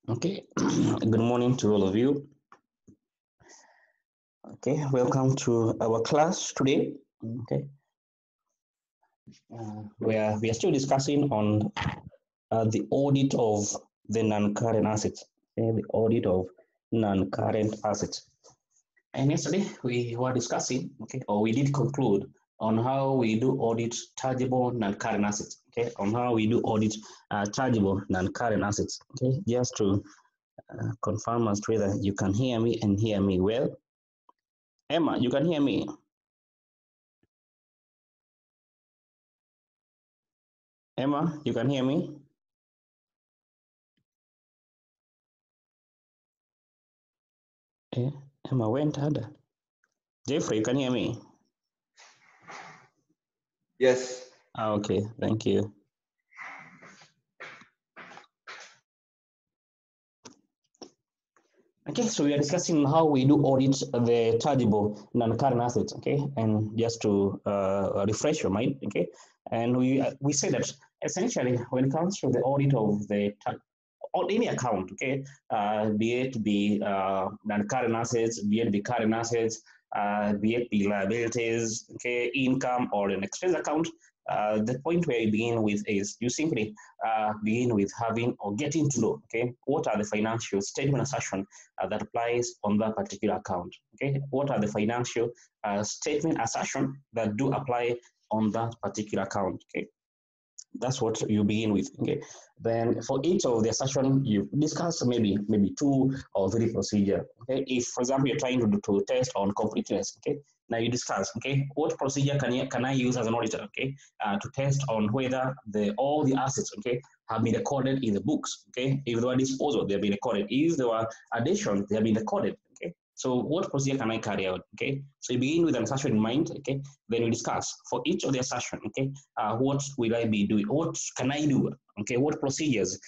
Okay, good morning to all of you. Okay, welcome to our class today. Okay, where we are still discussing on the audit of the non-current assets. Okay, the audit of non-current assets. And yesterday we were discussing, okay, or we did conclude on how we do audit tangible non-current assets. Okay, on how we do audit tangible non-current assets. Okay, just to confirm as to whether you can hear me and hear me well. Emma, you can hear me? Emma, you can hear me? Eh, Emma went harder. Jeffrey, you can hear me? Yes. Okay, thank you. Okay, so we are discussing how we do audit the tangible non-current assets, okay? And just to refresh your mind, okay? And we say that essentially when it comes to the audit of the on any account, okay, be it the non-current assets, be it the current assets, be it the liabilities, okay, income or an expense account, the point where you begin with is you simply begin with having or getting to know, okay, what are the financial statement assertion that applies on that particular account, okay, what are the financial statement assertion that do apply on that particular account, okay. That's what you begin with. Okay. Then for each of the assertion, you discuss maybe 2 or 3 procedure. Okay. If for example you're trying to test on completeness, okay. Now you discuss, okay, what procedure can I use as an auditor, okay, to test on whether all the assets, okay, have been recorded in the books, okay. If they were disposal, they have been recorded. If there were additions, they have been recorded, okay. So what procedure can I carry out, okay? So you begin with an assertion in mind, okay. Then we discuss for each of the assertion, okay, what will I be doing? What can I do? Okay, what procedures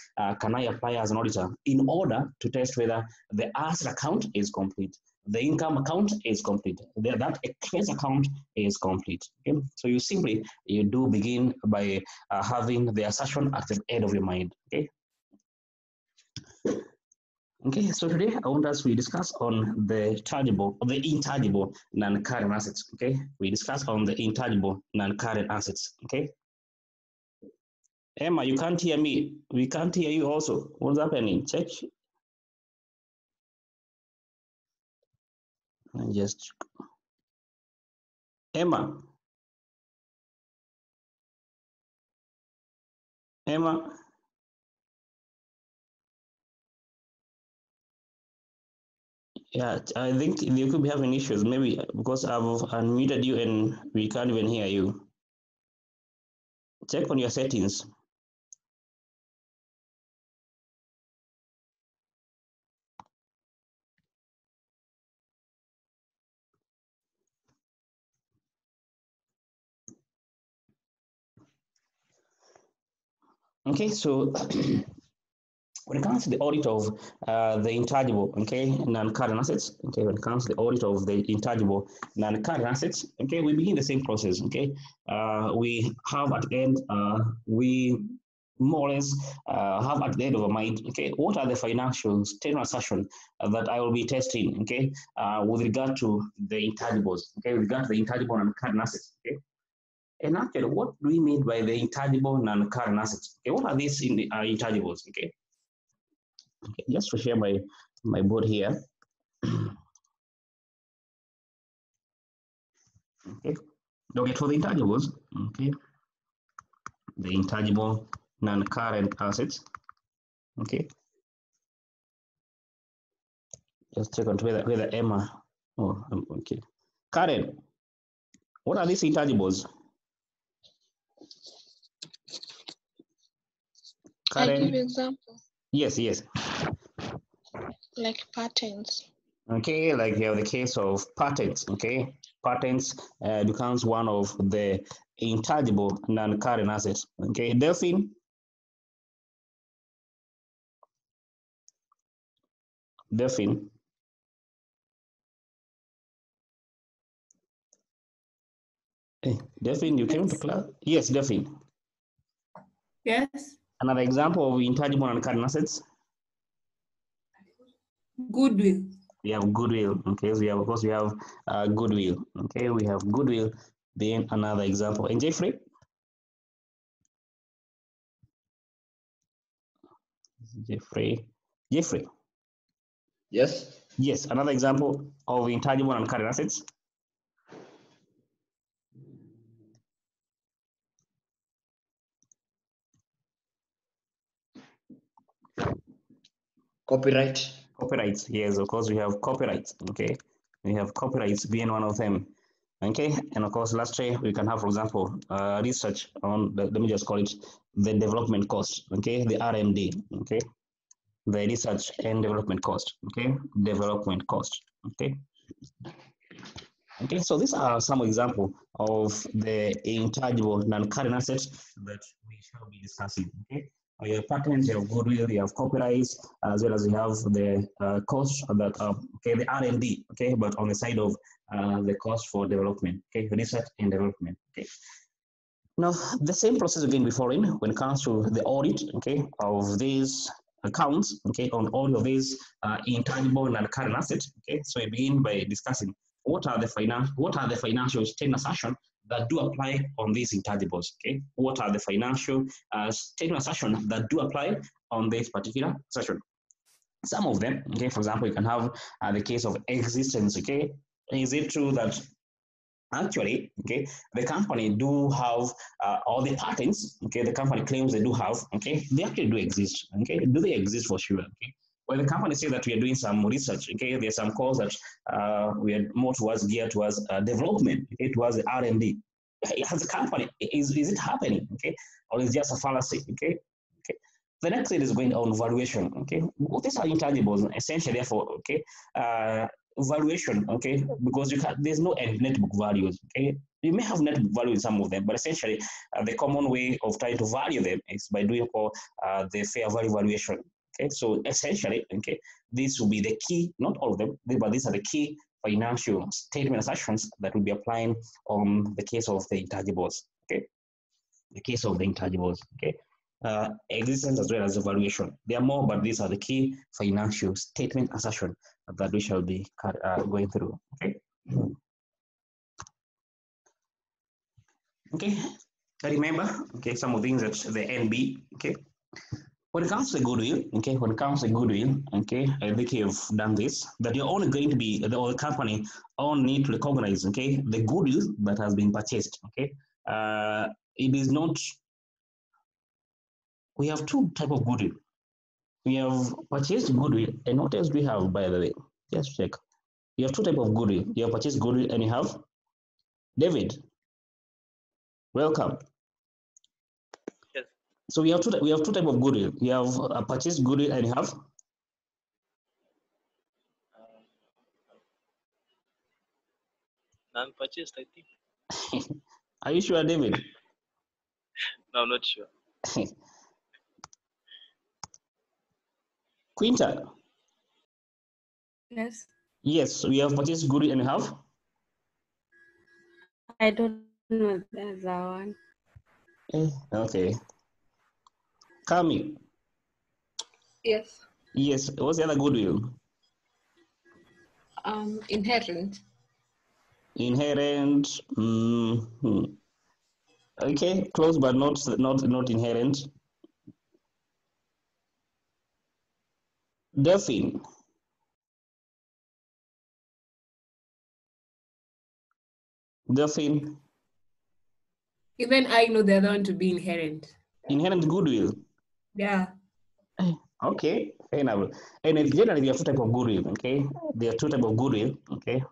can I apply as an auditor in order to test whether the asset account is complete, the income account is complete, that expense account is complete. Okay, so you do begin by having the assertion at the end of your mind. Okay. Okay, so today I want us to discuss on the intangible non-current assets. Okay, we discuss on the intangible non-current assets. Okay. Emma, you can't hear me. We can't hear you also. What's happening? Check. Just Emma. Emma. Yeah, I think you could be having issues. Maybe because I've unmuted you and we can't even hear you. Check on your settings. Okay, so when it comes to the audit of the intangible, okay, non-current assets, okay, when it comes to the audit of the intangible non-current assets, okay, we begin the same process, okay. We have at the end, we more or less have at the end of our mind, okay, what are the financial statement assertion that I will be testing, okay, with regard to the intangibles, okay, with regard to the intangible non-current assets, okay. And actually, what do we mean by the intangible non-current assets? Okay, what are these intangibles? Okay, just to share my board here. Okay, okay, for the intangibles, okay, the intangible non-current assets. Okay, just check on whether Emma. Oh, okay. Karen, what are these intangibles? I Karen. give example. Yes. Like patents. Okay, like you have the case of patents. Okay, patents becomes one of the intangible non-current assets. Okay, Delphine. Delphine. Hey, Delphine, you came to class? Yes, Delphine. Yes. Another example of intangible non-current assets. Goodwill. We have goodwill. Okay, so we have, of course, we have goodwill. Okay, we have goodwill. Then another example. And Jeffrey, Jeffrey. Yes. Yes, another example of intangible and current assets. Copyright. Copyrights. Yes, of course, we have copyrights. Okay, we have copyrights being one of them. Okay, and of course, lastly, we can have, for example, research on let me just call it the development cost. Okay, the R&D. Okay, the research and development cost. Okay, development cost. Okay. Okay, so these are some examples of the intangible non-current assets that we shall be discussing. Okay, you have patents, you have goodwill, you have copyrights, as well as you have the cost that okay, the R&D. Okay, but on the side of the cost for development. Okay, research and development. Okay. Now, the same process again before in when it comes to the audit, okay, of these accounts, okay, on all of these intangible and current assets, okay. So we begin by discussing what are the financial statement assumptions that do apply on these intangibles, okay. What are the financial statement assumptions that do apply on this particular session? Some of them, okay. For example, you can have the case of existence, okay. Is it true that actually, okay, the company do have all the patents, okay, the company claims they do have, okay, they actually do exist, okay, do they exist for sure, okay? Well, the company says that we are doing some research, okay, there's some calls that we are more towards geared towards development, okay, towards the R&D. As a company, is it happening, okay, or is it just a fallacy, okay? Okay. The next thing is going on valuation, okay? Well, these are intangibles, essentially, therefore, okay, valuation, okay, because there's no end net book values, okay. You may have net book value in some of them, but essentially the common way of trying to value them is by doing the fair value valuation. Okay, so essentially, okay, this will be the key, not all of them, but these are the key financial statement assumptions that will be applying on the case of the intangibles. Okay, the case of the intangibles. Okay. Existence as well as evaluation. There are more, but these are the key financial statement assertion that we shall be going through. Okay. Okay. Remember, okay, some of the things that the NB. Okay. When it comes to goodwill, okay, when it comes to goodwill, okay, I think you've done this, that you're only going to be, the company only need to recognize, okay, the goodwill that has been purchased, okay. It is not, we have two type of goodwill. We have purchased goodwill, and what else do we have, by the way? Just check. You have two type of goodwill. You have purchased goodwill, and you have David. Welcome. Yes. So we have two type of goodwill. You have purchased goodwill, and you have Non-purchased, I think. Are you sure, David? No, I'm not sure. Quinta. Yes. Yes, we have purchased goodwill, and you have. I don't know that one. Okay. Kami. Yes. Yes. What's the other goodwill? Inherent. Inherent. Okay, close, but not inherent. Delphine. Delphine. Even I know the other one to be inherent. Inherent goodwill. Yeah. Okay, fair enough. And generally, there are two types of goodwill. Okay, there are two types of goodwill. Okay,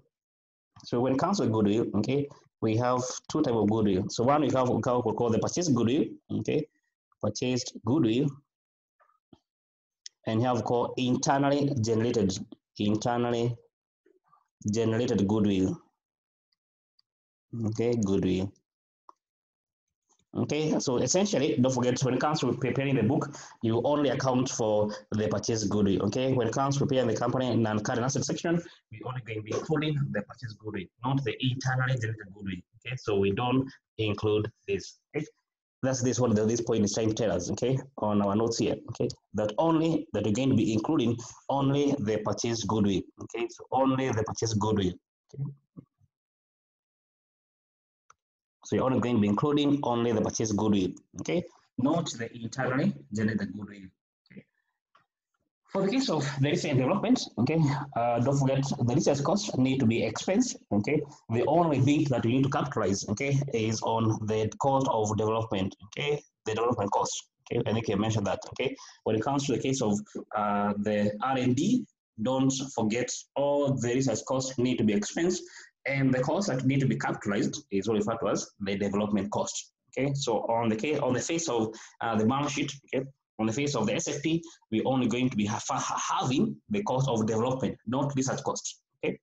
so when it comes to goodwill, okay, we have two types of goodwill. So one we have what we call the purchased goodwill. Okay, purchased goodwill, and you have called internally generated goodwill. Okay, goodwill. Okay, so essentially, don't forget when it comes to preparing the book, you only account for the purchase goodwill. Okay, when it comes to preparing the company non-current asset section, we only going to be including the purchase goodwill, not the internally generated goodwill. Okay, so we don't include this. Okay, That's this what this point is trying to tell us, okay, on our notes here, okay, that only that we're going to be including only the purchased goodwill, okay, so only the purchased goodwill, okay. So you're only going to be including only the purchased goodwill, okay, not the internally generated goodwill. Okay. For the case of the research and development, okay, don't forget the research costs need to be expensed, okay. The only bit that we need to capitalize, okay, is on the cost of development, okay, the development cost, okay. I think I mentioned that, okay. When it comes to the case of the R&D, don't forget all the research costs need to be expensed, and the costs that need to be capitalized is what referred to as the development cost, okay. So on the face of the balance sheet, okay, on the face of the SFP, we're only going to be having the cost of development, not research costs, okay?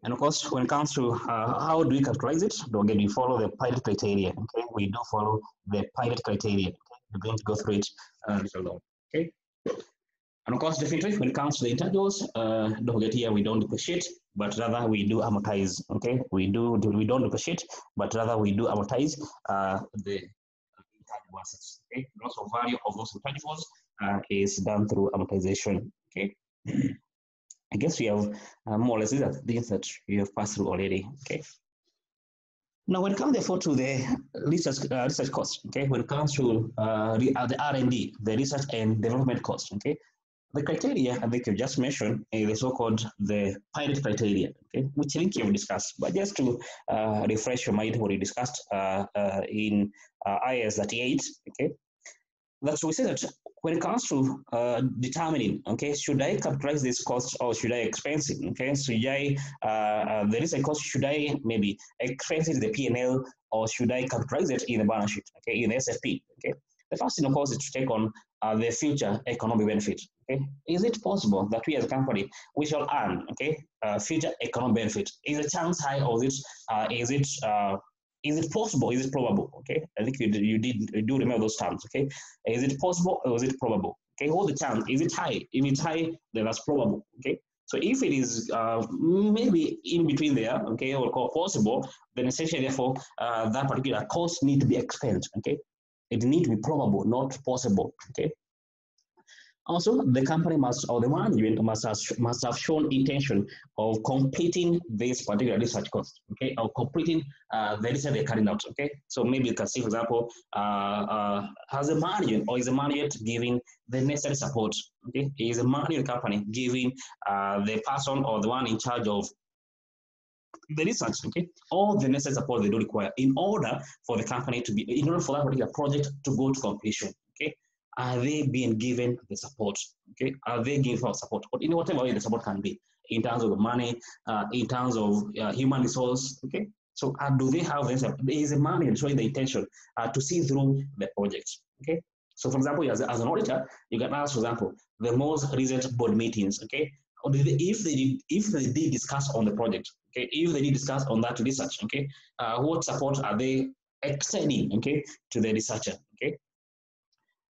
And of course, when it comes to how do we characterize it, again, we follow the pilot criteria, okay? We do follow the pilot criteria, okay? We're going to go through it a little long, okay? And of course, definitely, when it comes to the intangibles, don't forget here, we don't depreciate, but rather we do amortize, okay? We don't depreciate, but rather we do amortize the intangible assets. Okay, loss of value of those intangibles is done through amortization. Okay, I guess we have more or less these are things that we have passed through already. Okay. Now, when it comes therefore to the research costs, okay, when it comes to the R&D, the research and development costs, okay, the criteria I think you just mentioned is the so-called the pilot criteria, okay, which I think you've discussed. But just to refresh your mind, what we discussed in IS 38, okay, that's we say that when it comes to determining, okay, should I capitalize this cost or should I expense it? Okay, so there is a cost, should I maybe expense it in the P&L or should I capitalize it in the balance sheet? Okay, in the SFP. Okay, the first thing, of course, is to take on the future economic benefit. Okay, is it possible that we as a company we shall earn, okay, future economic benefit? Is the chance high or is it possible? Is it probable? Okay, I think you do remember those terms. Okay, is it possible or is it probable? Okay, hold the chance. Is it high? If it's high, then that's probable. Okay, so if it is maybe in between there, okay, or possible, then essentially, therefore, that particular cost need to be expensed. Okay, it need to be probable, not possible. Okay. Also, the company must, or the management must have shown intention of completing this particular research cost, okay, or completing the research they're carrying out, okay. So maybe you can see, for example, has a management or is a management giving the necessary support, okay. Is a management company giving the person or the one in charge of the research, okay, all the necessary support they do require in order for the company to be, in order for that particular project to go to completion, okay. Are they being given the support? Okay, are they given support? But in whatever way the support can be, in terms of the money, in terms of human resource. Okay, so do they have this? There is a money showing the intention to see through the project. Okay, so for example, as an auditor, you can ask, for example, the most recent board meetings. Okay, or if they did discuss on the project. Okay, if they did discuss on that research. Okay, what support are they extending? Okay, to the researcher. Okay.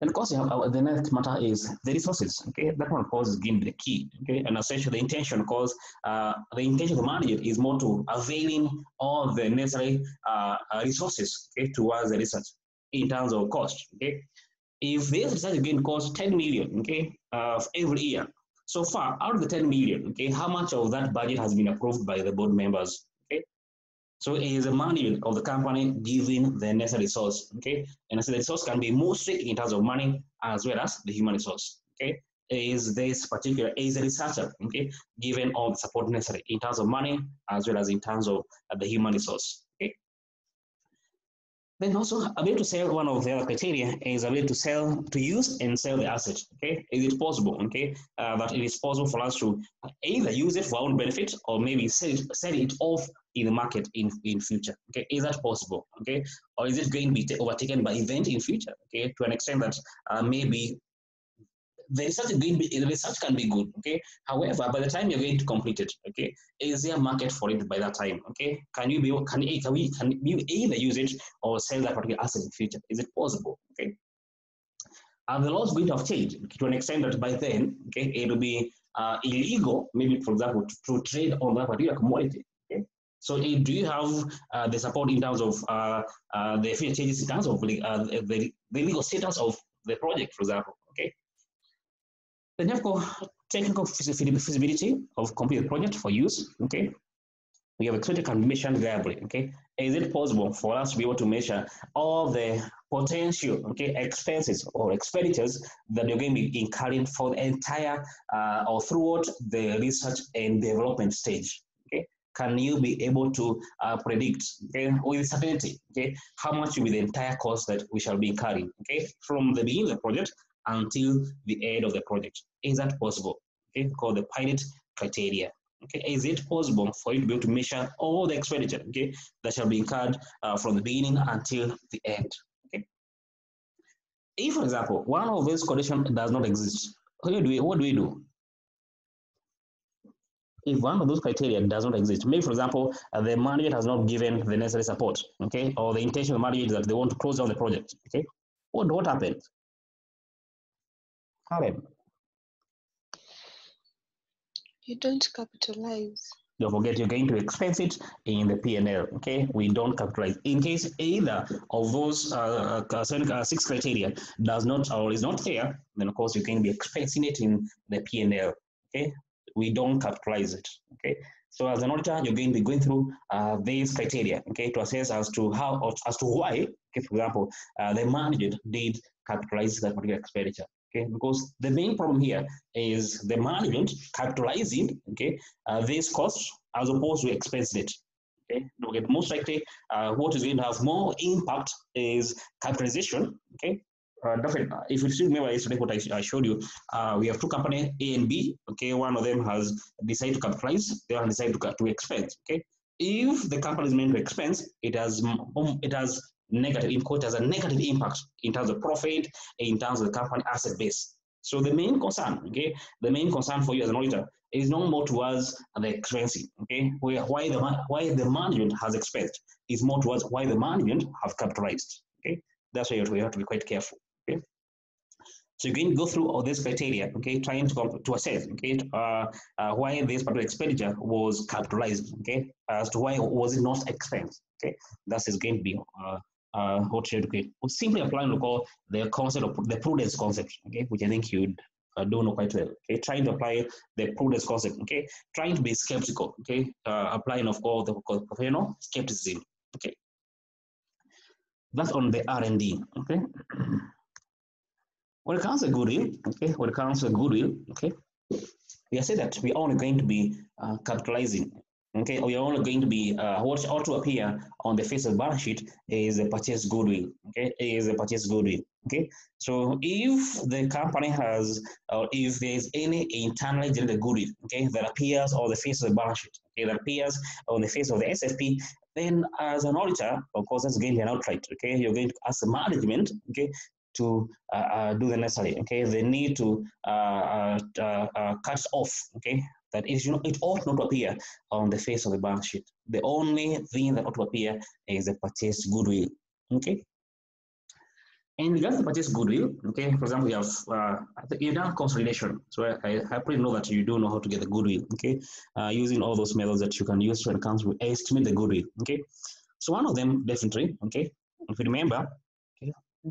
And of course, the next matter is the resources. Okay, that one, of course, is going to be the key. Okay, and essentially the intention, of course, the intention of the manager is more to availing all the necessary resources, okay, towards the research in terms of cost. Okay, if this research again costs 10 million, okay, every year, so far out of the 10 million, okay, how much of that budget has been approved by the board members? Okay, so it is a money of the company giving the necessary resource, okay? And so the resource can be mostly in terms of money as well as the human resource, okay? Is this particular, is a researcher, okay, given all the support necessary in terms of money as well as in terms of the human resource, okay? Then also, ability to sell, one of the other criteria is ability to sell, to use and sell the asset, okay? Is it possible, okay, that it is possible for us to either use it for our own benefit or maybe sell it off in the market in future, okay? Is that possible, okay? Or is it going to be overtaken by event in future, okay? To an extent that maybe the research can be good, okay. However, by the time you're going to complete it, okay, is there a market for it by that time, okay? Can you either use it or sell that particular asset in the future? Is it possible, okay? Are the laws going to have changed to an extent that by then, okay, it will be illegal, maybe for example, to trade on that particular commodity, okay? So do you have the support in terms of the future changes in terms of the legal status of the project, for example? Okay. Then you have technical feasibility of complete project for use. Okay. We have expected can be measured reliably. Okay. Is it possible for us to be able to measure all the potential expenses or expenditures that you're going to be incurring for the entire or throughout the research and development stage? Okay. Can you be able to predict with certainty how much will be the entire cost that we shall be incurring from the beginning of the project until the end of the project? Is that possible? Called the pilot criteria. Is it possible for you to be able to measure all the expenditure that shall be incurred from the beginning until the end? If, for example, one of those conditions does not exist, what do we do? If one of those criteria does not exist, maybe, for example, the manager has not given the necessary support, or the intention of the manager is that they want to close down the project, what happens? Karen? You don't capitalize. Don't forget, you're going to expense it in the P&L. We don't capitalize. In case either of those 6 criteria does not or is not there, then of course you can be expensing it in the P&L. We don't capitalize it. So as an auditor, you're going to be going through these criteria. To assess as to how or as to why, for example, the manager did capitalize that particular expenditure. Because the main problem here is the management capitalizing these costs as opposed to expensing it. Most likely, what is going to have more impact is capitalization. Definitely, if you still remember yesterday what I showed you, we have 2 companies, A and B. One of them has decided to capitalize, the other one decided to expense. If the company is meant to expense, it has negative, in quote, has a negative impact in terms of profit, in terms of the company asset base. So the main concern, the main concern for you as an auditor is no more towards the expensing, why the management has expensed, is more towards why the management have capitalized. That's why we have to be quite careful. So you're going to go through all these criteria, trying to assess, why this particular expenditure was capitalized, as to why was it not expensed, That is going to be what you educate. We're simply applying to call the concept of the prudence concept, which I think you don't know quite well. Trying to apply the prudence concept, trying to be skeptical, applying of course the professional skepticism, That's on the R&D, When it comes to goodwill, we have said that we're only going to be capitalizing, or we're only going to be what ought to appear on the face of the balance sheet is a purchase goodwill, is a purchase goodwill, So if the company has, or if there's any internally generated goodwill, that appears on the face of the balance sheet, that appears on the face of the SFP, then as an auditor, of course, that's going to be an outright, You're going to ask the management, to do the necessary. They need to cut off. That it ought not to appear on the face of the balance sheet. The only thing that ought to appear is the purchase goodwill. In regards to purchase goodwill, for example, you have you've done consolidation. So I pretty know that you do know how to get the goodwill. Using all those methods that you can use when it comes to estimate the goodwill. So one of them definitely. If you remember.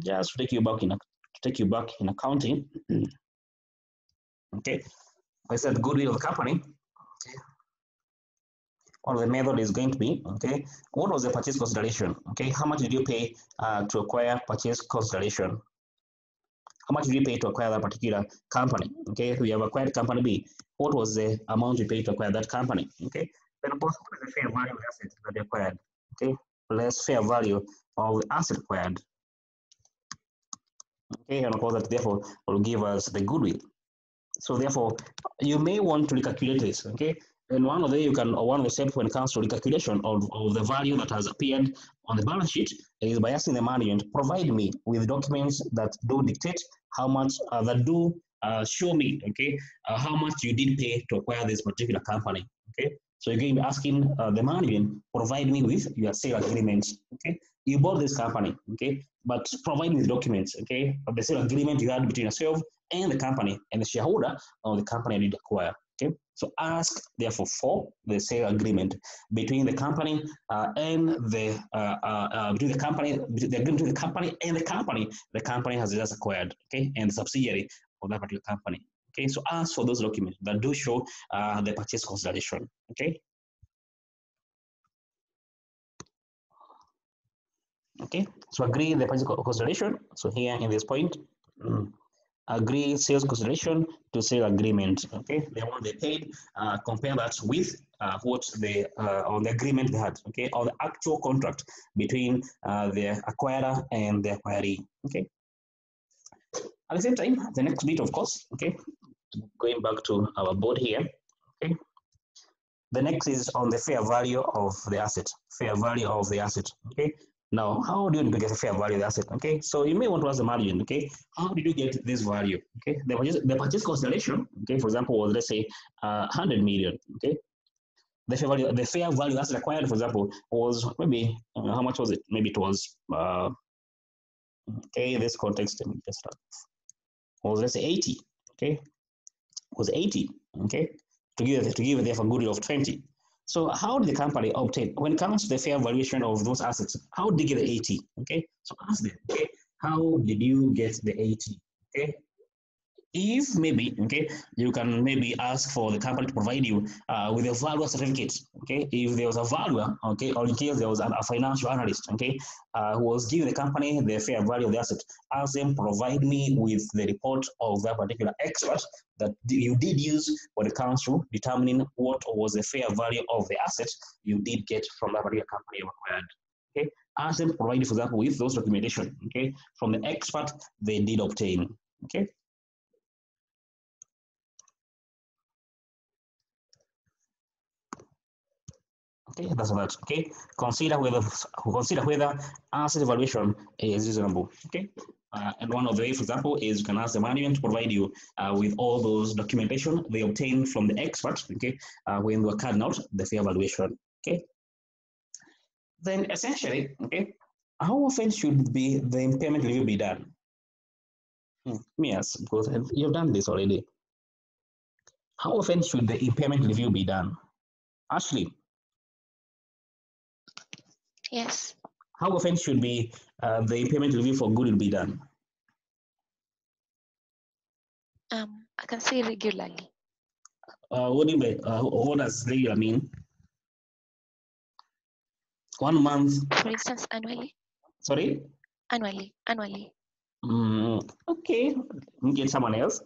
Just to take you back in accounting. I said goodwill of the company. One of the method is going to be what was the purchase consideration? How much did you pay to acquire purchase consideration? How much did you pay to acquire that particular company? We have acquired company B. What was the amount you paid to acquire that company? Then of course, what is the fair value of the asset that you acquired? Less fair value of the asset acquired. And of course that therefore will give us the goodwill. So therefore, you may want to recalculate this, And one of the steps when it comes to recalculation of the value that has appeared on the balance sheet is by asking the management, provide me with documents that do dictate how much, that do show me, how much you did pay to acquire this particular company, So you're going to be asking the management, provide me with your sale agreement, You bought this company, but provide me with documents, of the sale agreement you had between yourself and the company and the shareholder of the company you did acquire. Okay, so ask therefore for the sale agreement between the company and the between the company, the agreement between the company and the company has just acquired, okay, and the subsidiary of that particular company. Okay, so ask for those documents that do show the purchase consideration. Okay. Okay, so agree the purchase consideration. So here in this point, agree sales consideration to sale agreement. Okay, the amount they paid, compare that with what they on the agreement they had. Okay, or the actual contract between the acquirer and the acquiree. Okay. At the same time, the next bit, of course, okay, going back to our board here. Okay, the next is on the fair value of the asset. Fair value of the asset. Okay. Now, how do you get a fair value of the asset? Okay, so you may want to ask the margin. Okay, how did you get this value? Okay, the purchase consideration. Okay, for example, was, let's say 100 million. Okay, the fair value asset acquired, for example, was maybe how much was it? Maybe it was okay. This context, let me just start. Was, let's say 80. Okay, was 80. Okay, to give therefore goodwill of 20. So how did the company obtain, when it comes to the fair valuation of those assets, how did you get the 80? Okay, so ask them, okay, how did you get the 80? Okay, if maybe, okay, you can maybe ask for the company to provide you with a valuer certificate, okay, if there was a valuer, okay, or in case there was a financial analyst, okay, who was giving the company the fair value of the asset, ask them provide me with the report of that particular expert that you did use when it comes to determining what was the fair value of the asset you did get from that particular company you acquired. Okay, ask them provide you, for example, with those documentation, okay, from the expert they did obtain. Okay. Okay, that's that. Okay, consider whether asset evaluation is reasonable. Okay, and one of the ways, for example, is you can ask the management to provide you with all those documentation they obtained from the expert. Okay, when they were carrying out the fair evaluation. Okay, then essentially, okay, how often should be the impairment review be done? Yes, because you've done this already. How often should the impairment review be done? Ashley, Yes. how often should be the impairment review for goodwill be done? I can say regularly. What does regular mean? 1 month? For instance, annually. Sorry? Annually. Okay, let me get someone else.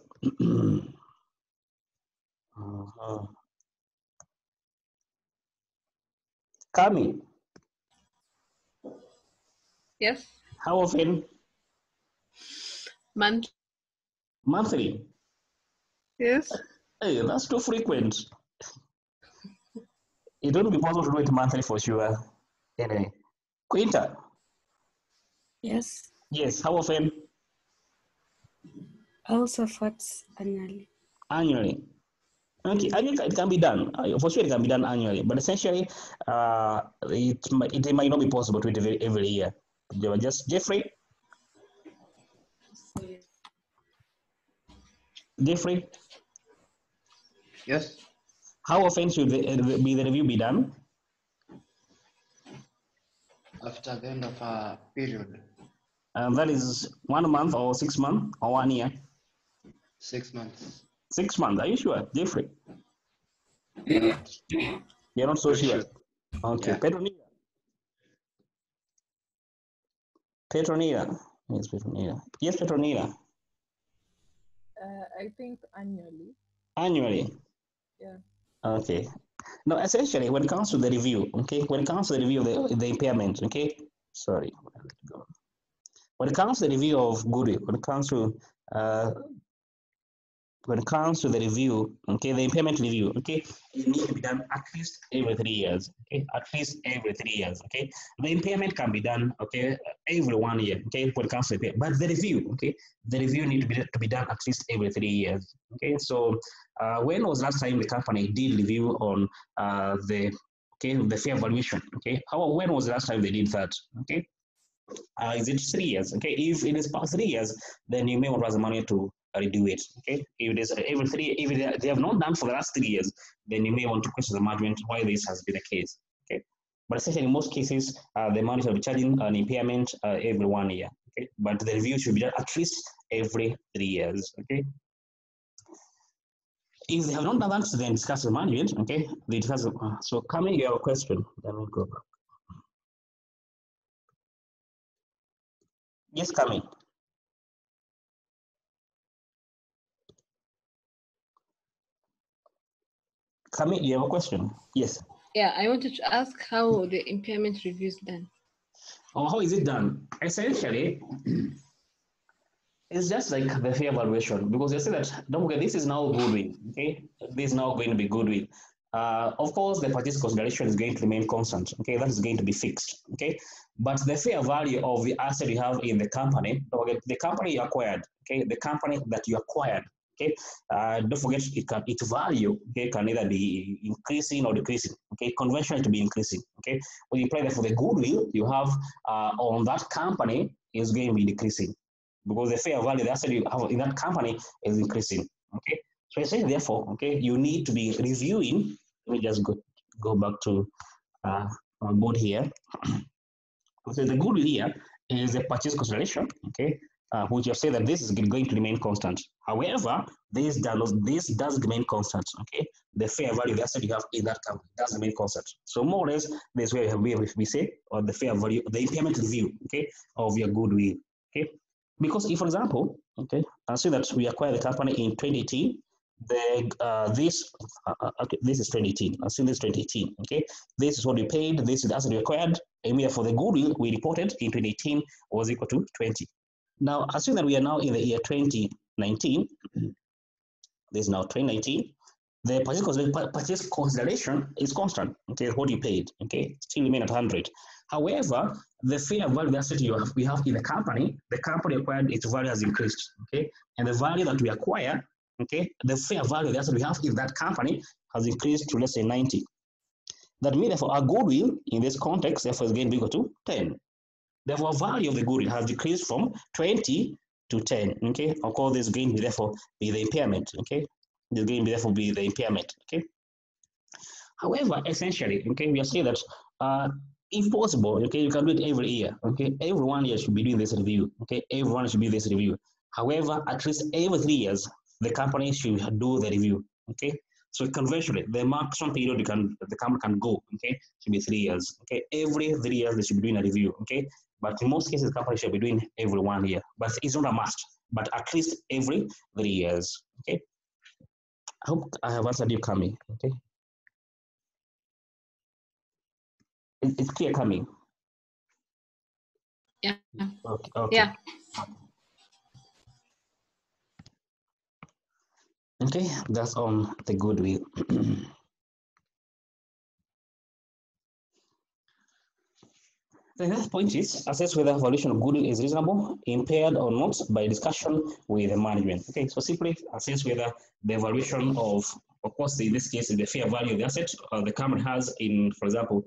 Kami, Yes. how often? Month. Monthly? Yes. Hey, that's too frequent. It won't be possible to do it monthly for sure. Anyway, Quinta, Yes. yes, how often? Also FATs annually. Annually. Okay, annually it can be done. For sure, it can be done annually, but essentially, it might not be possible to do it every year. Just Jeffrey. Jeffrey, Yes. how often should the review be done? After the end of a period, That is 1 month or 6 months or 1 year? 6 months. 6 months. Are you sure, Jeffrey? You're not so Not sure. sure. Okay, Yeah. Petronila. Petronila. Yes, Petronila. Yes, Petronila. I think annually. Annually. Yeah. Okay. Now, essentially, when it comes to the review, okay, when it comes to the review of the impairment, okay, sorry, when it comes to the review of goodwill, uh, when it comes to the review, okay, the impairment review, okay, it needs to be done at least every 3 years, okay, at least every 3 years, okay. The impairment can be done, okay, every 1 year, okay, when it comes to the but the review, okay, the review needs to be done at least every 3 years, okay. So, when was last time the company did review on the fair valuation, okay? When was the last time they did that, okay? Is it 3 years? Okay, if it is past 3 years, then you may want to ask the manager to redo it. Okay, if it is every 3, if they have not done for the last 3 years, then you may want to question the management why this has been the case. Okay, but essentially in most cases, the manager will be charging an impairment every 1 year. Okay, but the review should be done at least every 3 years. Okay. If they have not done that, then discuss the management. Okay, they discuss. So coming your question, let me go back. Yes, coming. Coming, you have a question? Yes. Yeah, I wanted to ask how the impairment review is done. Oh, how is it done? Essentially, it's just like the fair valuation because you say that don't forget this is now goodwill. Okay, this is now going to be goodwill. Of course, the purchase consideration is going to remain constant. Okay, that is going to be fixed. Okay, but the fair value of the asset you have in the company, don't forget the company you acquired. Okay, the company that you acquired. Okay, don't forget its value. Okay, can either be increasing or decreasing. Okay, conventionally to be increasing. Okay, when you apply that for the goodwill you have on that company is going to be decreasing, because the fair value the asset you have in that company is increasing. Okay, so I say therefore, okay, you need to be reviewing. Let me just go back to our board here. So the goodwill here is the purchase consideration. Okay, which you say that this is going to remain constant. However, this does remain constant. Okay, the fair value of the asset you have in that company does remain constant. So more or less, this way we say, or the fair value, the impairment review, okay, of your goodwill. Okay, because if, for example, okay, I see that we acquired the company in 2018. This is 2018. I see this 2018. Okay, this is what we paid. This is the asset we acquired. And for the goodwill we reported in 2018 was equal to 20. Now, assuming that we are now in the year 2019, this is now 2019, the purchase consideration is constant. Okay, what you paid. Okay, still remain at 100. However, the fair value of the asset we have in the company acquired, its value has increased. Okay, and the value that we acquire, okay, the fair value of the asset we have in that company has increased to, let's say, 90. That means, therefore, our goodwill in this context, therefore, is going to be equal to 10. Therefore, value of the goodwill has decreased from 20 to 10. Okay, of course, this is going to be, therefore, be the impairment. Okay, this is going to be, therefore, be the impairment. Okay. However, essentially, okay, we are saying that if possible, okay, you can do it every year. Okay, every 1 year should be doing this review. Okay, everyone should be this review. However, at least every 3 years, the company should do the review. Okay, so conventionally, the maximum period the company can go, okay, should be 3 years. Okay, every 3 years they should be doing a review. Okay, but in most cases, the company should be doing every 1 year. But it's not a must. But at least every 3 years. Okay, I hope I have answered you, Kami. Okay. It's clear coming. Yeah. Okay. Okay. Yeah. Okay, that's on the goodwill. The next point is assess whether valuation of goodwill is reasonable, impaired or not by discussion with the management. Okay, so simply assess whether the valuation of course, in this case, the fair value of the asset the company has in, for example,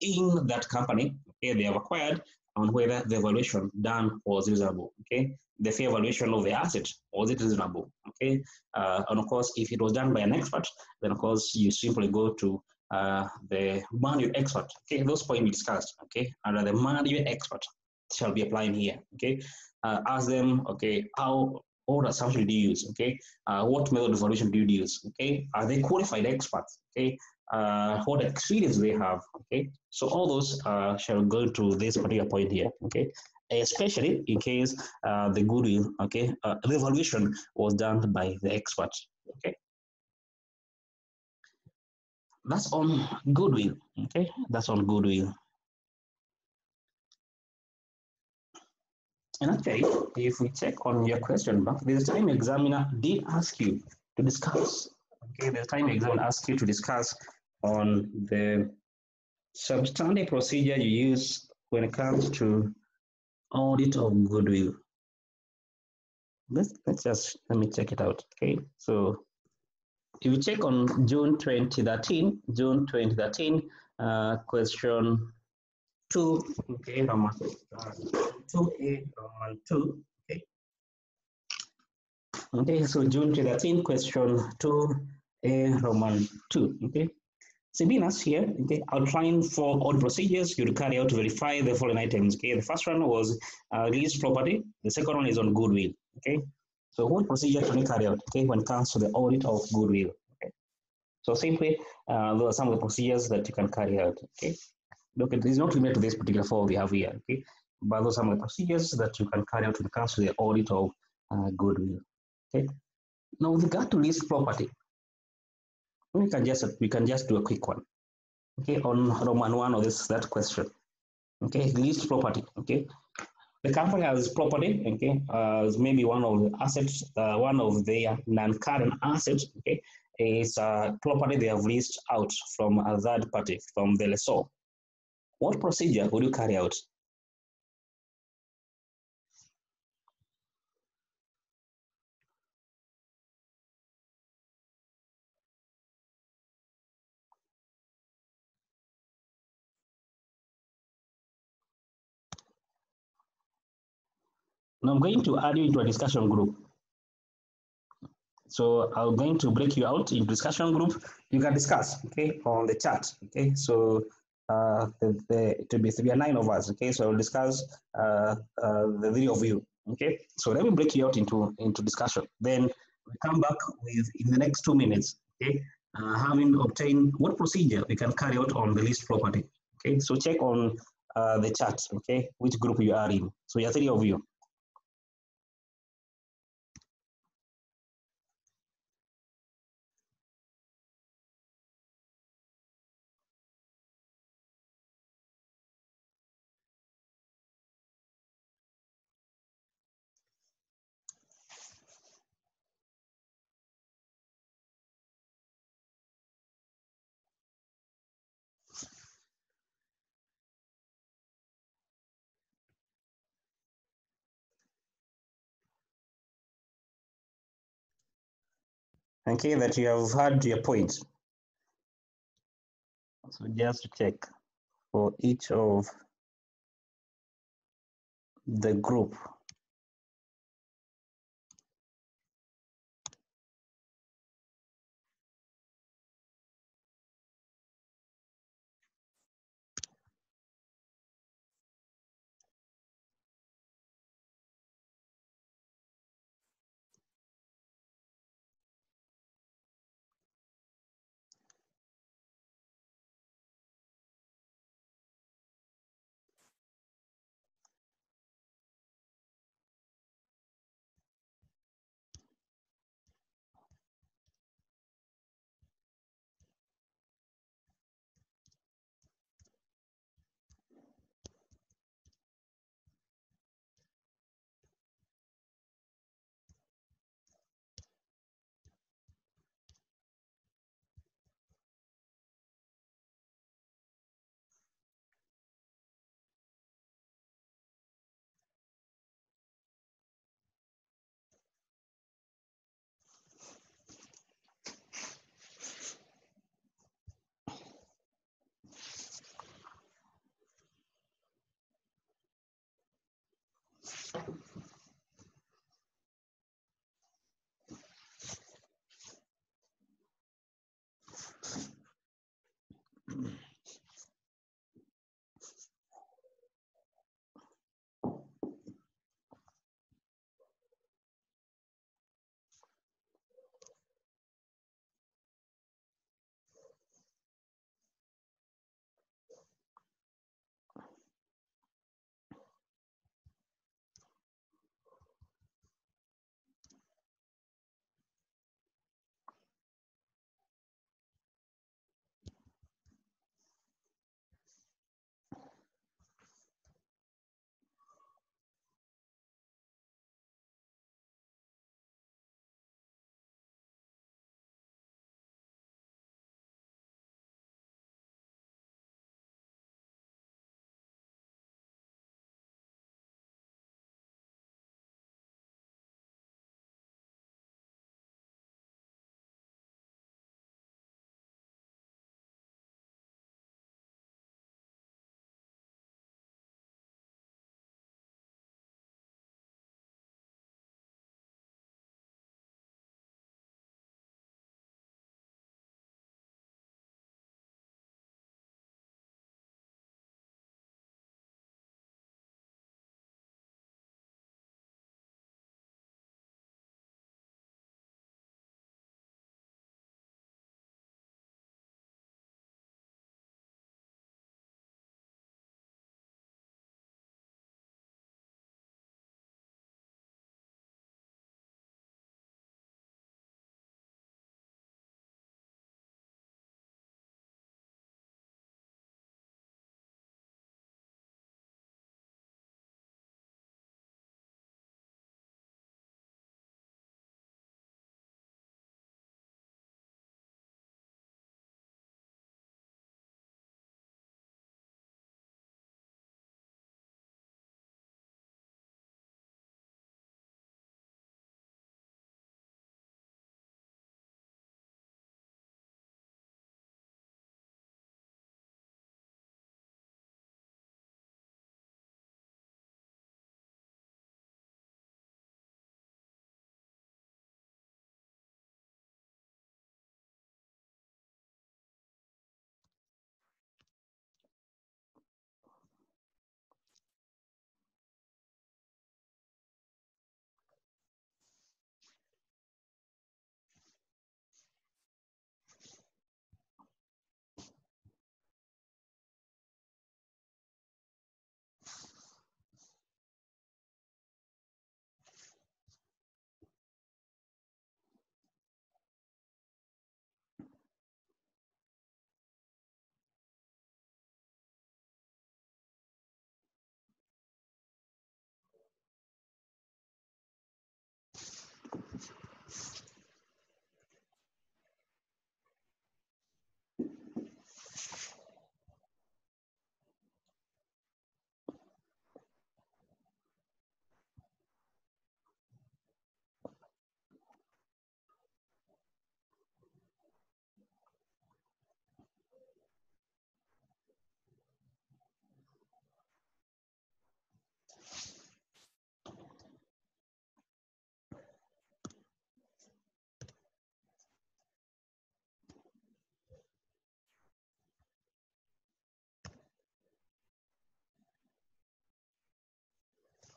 in that company, okay, they have acquired, on whether the valuation done was reasonable. Okay, the fair valuation of the asset, was it reasonable? Okay, and of course, if it was done by an expert, then of course you simply go to the manual expert. Okay, those points we discussed. Okay, under the manual expert shall be applying here. Okay, ask them. Okay, what assumption do you use? Okay, what method of valuation do you use? Okay, are they qualified experts? Okay, what experience they have? Okay, so all those shall go to this particular point here. Okay, especially in case the goodwill, okay, the evaluation was done by the expert. Okay, that's on goodwill. Okay, that's on goodwill. And actually, if we check on your question back, there's a time examiner did ask you to discuss. Okay, the time examiner asked you to discuss on the substandard procedure you use when it comes to audit of goodwill. Let me check it out. Okay, so if you check on June 2013, question 2, okay, Roman 2A, Roman 2, okay. Okay, so June 13, question 2A, Roman 2. Okay, Sabina's here. Okay, outline for audit procedures you carry out to verify the following items. Okay, the first one was released property. The second one is on goodwill. Okay, so what procedure can you carry out? Okay, when it comes to the audit of goodwill. Okay, so simply those are some of the procedures that you can carry out. Okay, look, it is not limited to this particular form we have here. Okay, but those are some of the procedures that you can carry out when it comes to the audit of goodwill. Okay, now with regard to leased property, we can just do a quick one. Okay, on Roman 1 of that question. Okay, leased property. Okay, the company has property. Okay, maybe one of the assets, one of their non-current assets. Okay, is property they have leased out from a third party, from the lessor. What procedure would you carry out? Now I'm going to add you into a discussion group. So I'm going to break you out in discussion group. You can discuss, okay, on the chat, okay. So it will be 9 of us, okay. So I'll discuss the three of you, okay. So let me break you out into discussion. Then we come back with in the next 2 minutes, okay. Having obtained what procedure we can carry out on the leased property, okay. So check on the chat, okay, which group you are in. So there are 3 of you. Okay, that you have had your points. So just check for each of the group.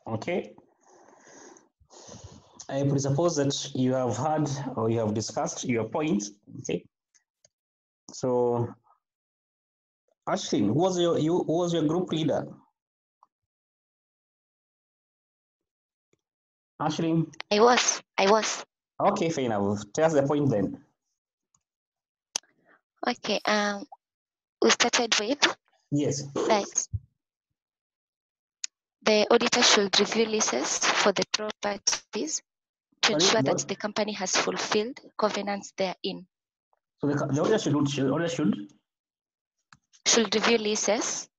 Okay. I presuppose that you have heard or you have discussed your points. Okay. So, Ashley, who was your group leader? Ashley. I was. Okay, fair enough. Tell us the point then. Okay. We started with Yes. that the auditor should review leases for the properties to Sorry, ensure that what? the company has fulfilled covenants therein. So the auditor Should review leases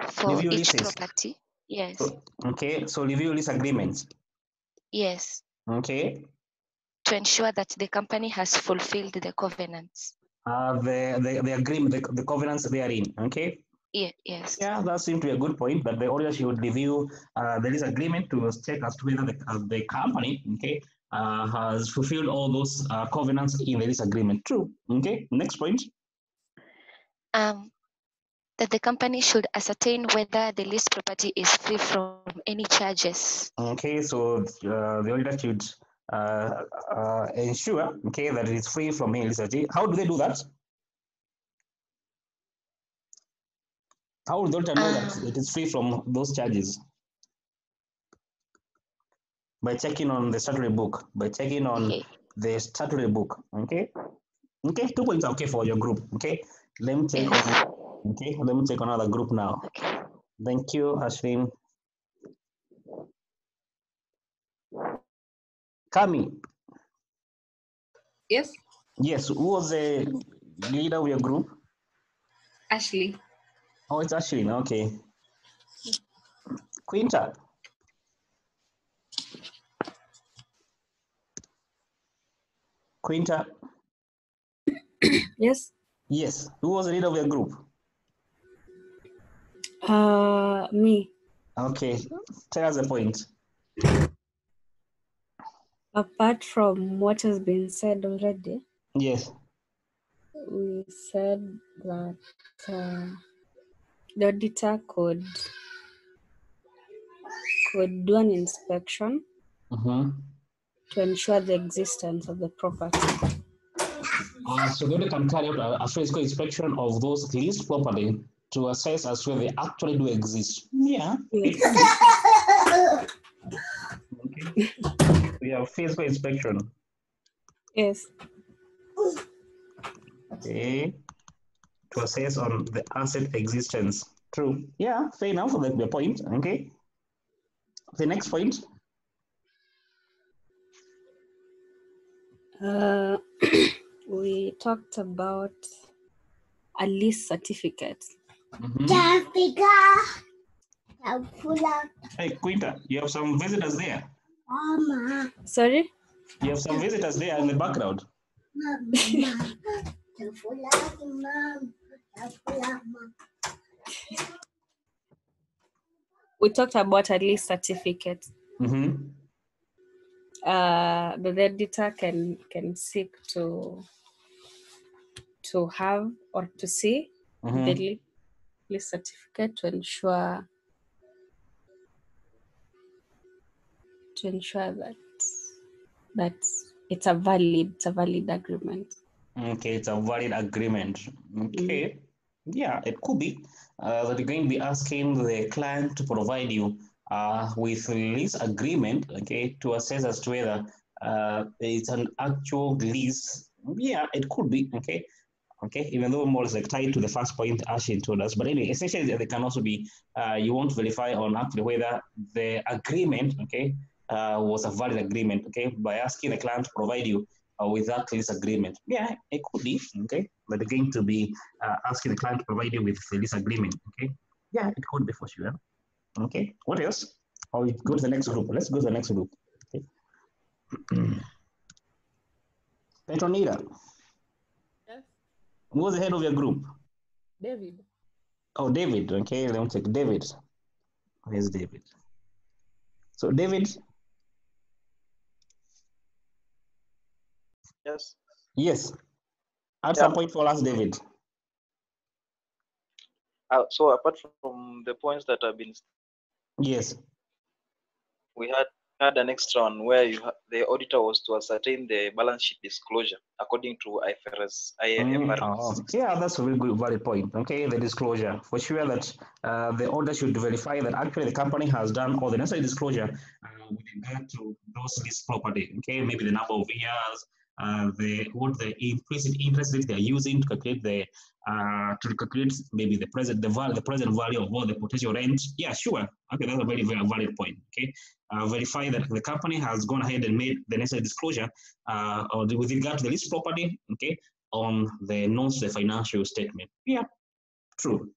for review each leases. property. Yes. So, okay, so review lease agreements. Yes. Okay. To ensure that the company has fulfilled the covenants. The agreement, the covenants they are in. Okay. Yes. Yeah, that seems to be a good point. That the auditor should review the lease agreement to check as to whether the company, okay, has fulfilled all those covenants in the lease agreement. True. Okay. Next point. That the company should ascertain whether the leased property is free from any charges. Okay, so the auditor should ensure, okay, that it is free from any lease. How do they do that? How will the auditor know that it is free from those charges? By checking on the statutory book, by checking on the statutory book. Okay. Okay, 2 points are okay for your group. Okay. Let me take on, okay, let me take another group now. Okay. Thank you, Ashwin. Kami. Yes, Yes, who was the leader of your group? Ashley. Oh, it's Ashwin. Okay. Quinta. Quinta. Yes. Yes. Who was the leader of your group? Me. Okay. Tell us the point. Apart from what has been said already, Yes. we said that the auditor could do an inspection to ensure the existence of the property. So the auditor can carry out a physical inspection of those leased property to assess as whether they actually do exist. Yeah. Yes. Okay. We have physical inspection. Yes. Okay. To assess on the asset existence. True. Yeah, fair enough. That's the point. Okay. The next point. We talked about a lease certificate. Hey, Quinta, you have some visitors there. Sorry? You have some visitors there in the background. We talked about a lease certificate. The editor can seek to have or to see the lease certificate to ensure that it's a valid agreement. Okay, it's a valid agreement. Okay. Yeah, it could be that you're going to be asking the client to provide you with a lease agreement, okay, to assess as to whether it's an actual lease. Yeah, it could be, okay. Okay, even though more is like tied to the first point Ashley told us. But anyway, essentially, they can also be you want to verify on actually whether the agreement, okay, was a valid agreement, okay, by asking the client to provide you with that lease agreement. Yeah, it could be, okay, but they're going to be asking the client to provide you with the lease agreement, okay. Yeah, it could be for sure. Okay, what else? Or we go to the next group. Let's go to the next group. Okay. Petronita. Yes. Who was the head of your group? David. Oh, David. Okay, let me check. David. Where's David? So, David. Yes. Yes. At Yeah. some point for us, David. So apart from the points that have been, Yes. we had an extra one where the auditor was to ascertain the balance sheet disclosure according to IFRS. Yeah, that's a very good valid point. Okay, the disclosure for sure that the auditor should verify that actually the company has done all the necessary disclosure with regard to those leased property. Okay, maybe the number of years, what the implicit interest rate they are using to calculate maybe the present value of all the potential rent. Yeah, sure. Okay, that's a very valid point. Okay, verify that the company has gone ahead and made the necessary disclosure with regard to the leased property. Okay, on the notes, the financial statement. Yeah, true.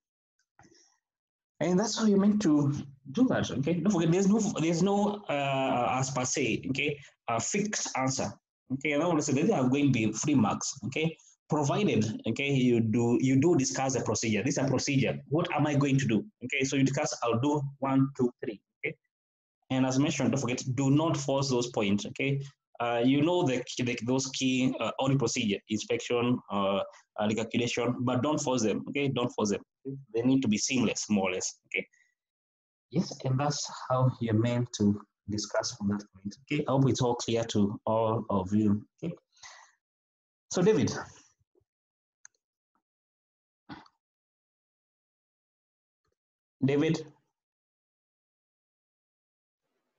And that's how you're meant to do that. Okay, don't forget there's no as per se. Okay, a fixed answer. Okay, I don't want to say that there are going to be free marks. Okay, provided okay you do discuss the procedure. This is a procedure. What am I going to do? Okay, so you discuss. I'll do 1, 2, 3. Okay, and as mentioned, don't forget, do not force those points. Okay, you know those key audit procedure, inspection, recalculation, but don't force them. Okay, don't force them. Okay? They need to be seamless, more or less. Okay. Yes, and that's how you're meant to discuss on that point. Okay, I hope it's all clear to all of you. Okay. So David. David.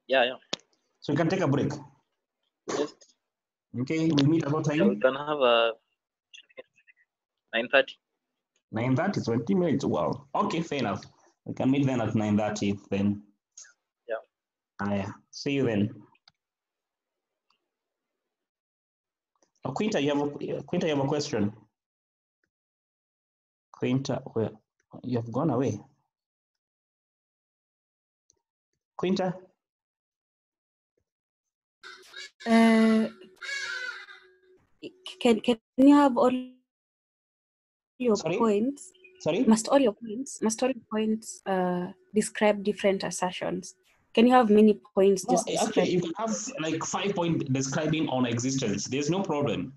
Yeah. So you can take a break. Yes. Okay, we meet about time. Yeah, we can have a 9:30. 9:30, 20 minutes. Wow. Okay, fair enough. We can meet then at 9:30 then. Yeah. See you then. Oh, Quinta, you have a question. Quinta, where you have gone away. Quinta? Can you have all your Sorry? points? Sorry? Must all your points describe different assertions? Can you have many points? No, actually, you can have like 5 points describing on existence. There's no problem.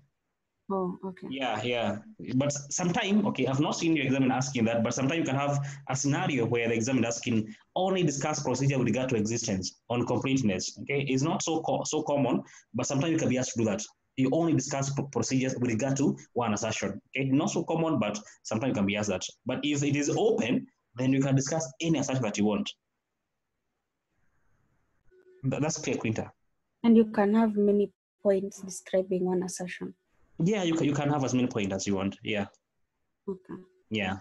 Oh, okay. Yeah. But sometimes, okay, I've not seen your examiner asking that, but sometimes you can have a scenario where the examiner asking only discuss procedure with regard to existence on completeness. Okay, it's not so common, but sometimes you can be asked to do that. You only discuss procedures with regard to one assertion. Okay, not so common, but sometimes you can be asked that. But if it is open, then you can discuss any assertion that you want. That's clear, Quinta. And you can have many points describing one assertion. Yeah, you can have as many points as you want. Yeah. Okay. Yeah.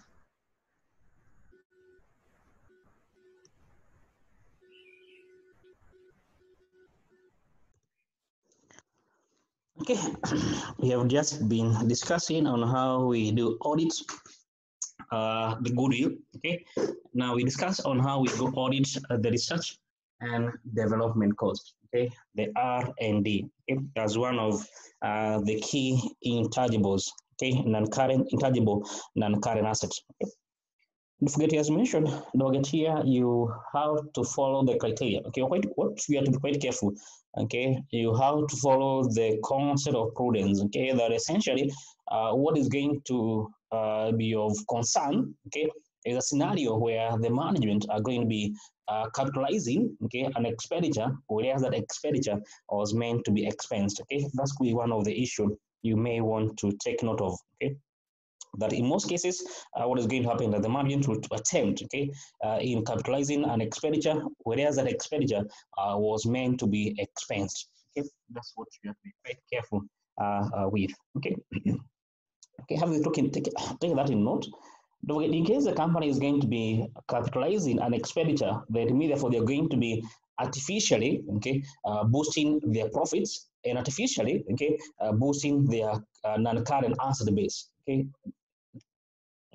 Okay, we have just been discussing on how we do audits, the goodwill. Okay, now we discuss on how we do audit the research and development cost. Okay, the R&D. Okay, as one of the key intangibles. Okay, intangible non-current assets. Okay. Don't forget, as mentioned, don't forget here, you have to follow the criteria. Okay, what we have to be quite careful. Okay, you have to follow the concept of prudence. Okay, that essentially what is going to be of concern. Okay, is a scenario where the management are going to be capitalizing, okay, an expenditure, whereas that expenditure was meant to be expensed. Okay, that's going to be one of the issues you may want to take note of. Okay, that in most cases, what is going to happen is that the management will attempt, okay, in capitalizing an expenditure, whereas that expenditure was meant to be expensed. Okay, that's what you have to be quite careful with. Okay, okay, have you take that in note. In case the company is going to be capitalizing an expenditure, that means therefore they're going to be artificially, okay, boosting their profits and artificially, okay, boosting their non-current asset base. Okay.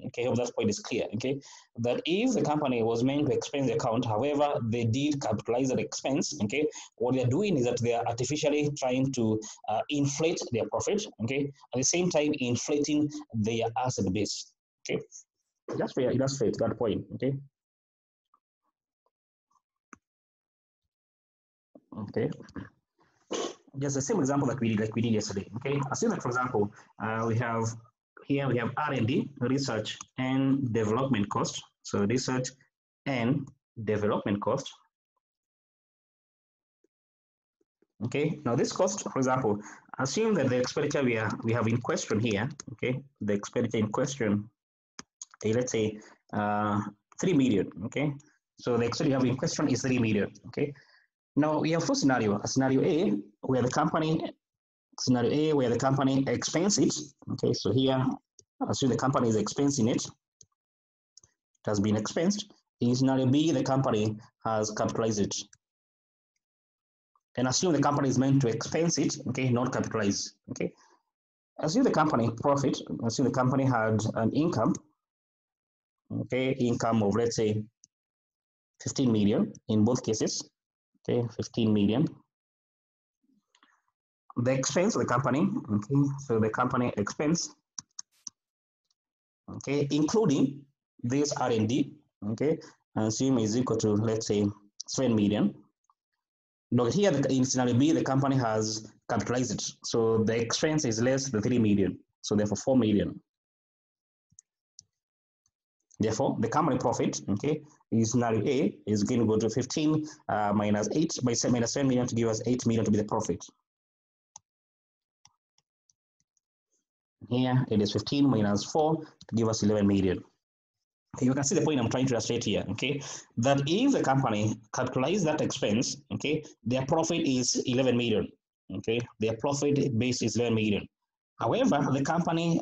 Okay, I hope that point is clear. Okay, that if the company was meant to expense the account, however, they did capitalize that expense. Okay, what they're doing is that they are artificially trying to inflate their profit. Okay, at the same time inflating their asset base. Okay, that's fair. That's fair to that point. Okay. Okay. Just the same example that we did yesterday. Okay, assume that for example we have R&D, research and development cost. So research and development cost. Okay, now this cost, for example, assume that the expenditure we have in question here, okay, the expenditure in question, let's say 3 million, okay. So the expenditure we have in question is 3 million, okay. Now we have two scenario, a scenario A where the company expenses, okay. So here, assume the company is expensing it, it has been expensed. In scenario B, the company has capitalized it. And assume the company is meant to expense it, okay, not capitalize, okay. Assume the company profit, assume the company had an income, okay, income of, let's say, 15 million in both cases, okay, 15 million. The expense of the company, okay, so the company expense, okay, including this R&D, okay, assume is equal to, let's say, 7 million. Now here in scenario B, the company has capitalized it. So the expense is less than 3 million. So therefore 4 million. Therefore, the company profit, okay, in scenario A is going to go to 15 minus 8 by 7 minus 7 million to give us 8 million to be the profit. Here it is 15 minus 4 to give us 11 million. Okay, you can see the point I'm trying to illustrate here, okay? That if the company capitalizes that expense, okay, their profit is 11 million, okay? Their profit base is 11 million. However, the company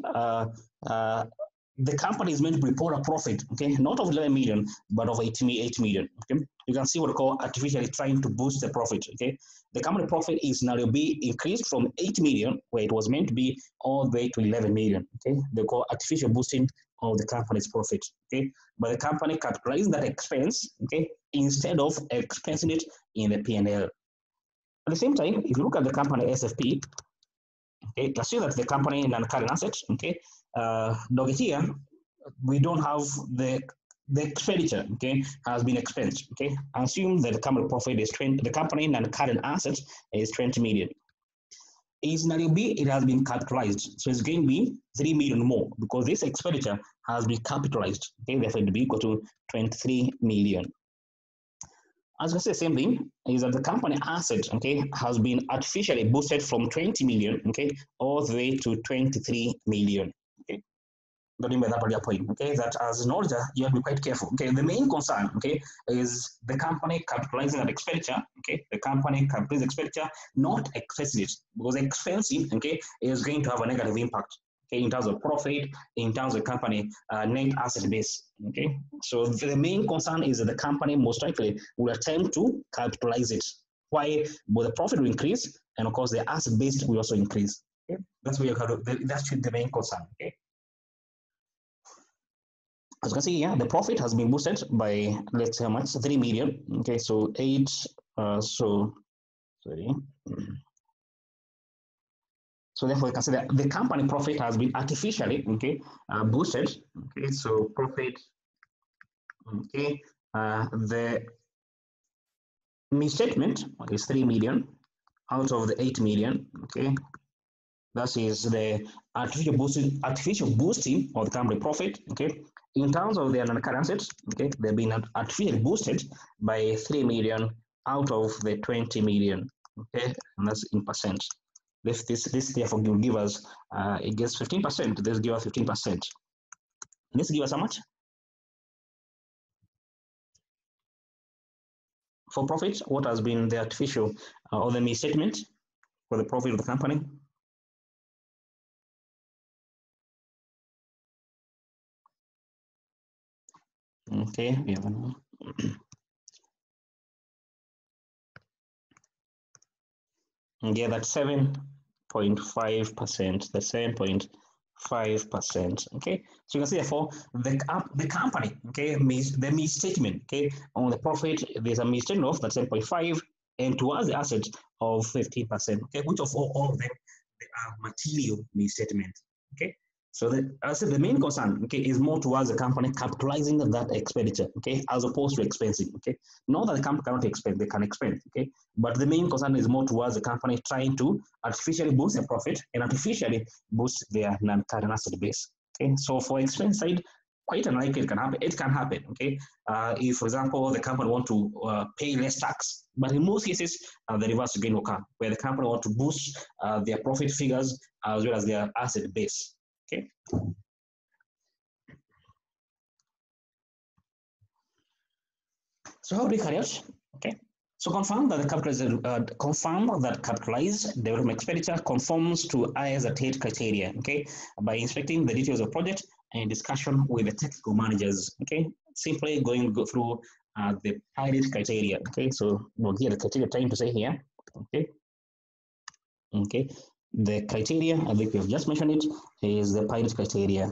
is meant to report a profit, okay, not of 11 million, but of 8 million, okay? You can see what we call artificially trying to boost the profit, okay? The company profit is scenario B increased from 8 million, where it was meant to be, all the way to 11 million, okay? They call artificial boosting of the company's profit, okay? But the company capitalized that expense, okay, instead of expensing it in the P&L. At the same time, if you look at the company SFP, okay, assume that the company non-current assets, okay, here we don't have the expenditure, okay, has been expensed, okay. Assume that the company profit is 20, the company non-current assets is 20 million. In scenario B, it has been capitalized, so it's going to be 3 million more because this expenditure has been capitalized, okay, therefore it will be equal to 23 million. As we say, the same thing is that the company asset, okay, has been artificially boosted from 20 million, okay, all the way to 23 million, okay. Don't remember that particular point, okay, that as an auditor, you have to be quite careful, okay. The main concern, okay, is the company capitalizing that expenditure, okay, the company capitalizing expenditure, not expensing it, because expensing, okay, is going to have a negative impact, okay, in terms of profit, in terms of company net asset base, okay. So the main concern is that the company most likely will attempt to capitalize it. Why? But the profit will increase, and of course the asset base will also increase, okay. That's where you have to, that's the main concern, okay. As you can see here, the profit has been boosted by, let's say how much, 3 million. Okay, so 8, so therefore you can see that the company profit has been artificially, okay, boosted. Okay, so profit, okay, the misstatement is 3 million out of the 8 million, okay. That is the artificial boosting of the company profit, okay. In terms of their non-current assets, okay, they've been artificially boosted by 3 million out of the 20 million, okay, and that's in percent. This therefore will give us, it gives 15%, this gives us 15%. This gives us how much? For profit, what has been the artificial or the misstatement for the profit of the company? Okay, we have one. Yeah, that's 7.5%. The 7.5%. Okay, so you can see therefore the company, okay, the misstatement, okay, on the profit there's a misstatement of that 7.5, and towards the asset of 15%. Okay, which of all of them they are material misstatement. Okay. So I said the main concern, okay, is more towards the company capitalizing that expenditure, okay, as opposed to expensing, okay. Not that the company cannot expense, they can expense, okay, but the main concern is more towards the company trying to artificially boost their profit and artificially boost their non-current asset base, okay. So for expense side, quite unlikely it can happen. It can happen, okay? If, for example, the company want to pay less tax, but in most cases, the reverse again will come, where the company want to boost their profit figures as well as their asset base, okay? So how do we carry out? Okay. So confirm that capitalized development expenditure conforms to IS-8 criteria, okay, by inspecting the details of project and discussion with the technical managers, okay. Simply go through the pilot criteria, okay. So we'll get the criteria trying to say here, okay. Okay. The criteria, I think we have just mentioned it, is the pilot criteria.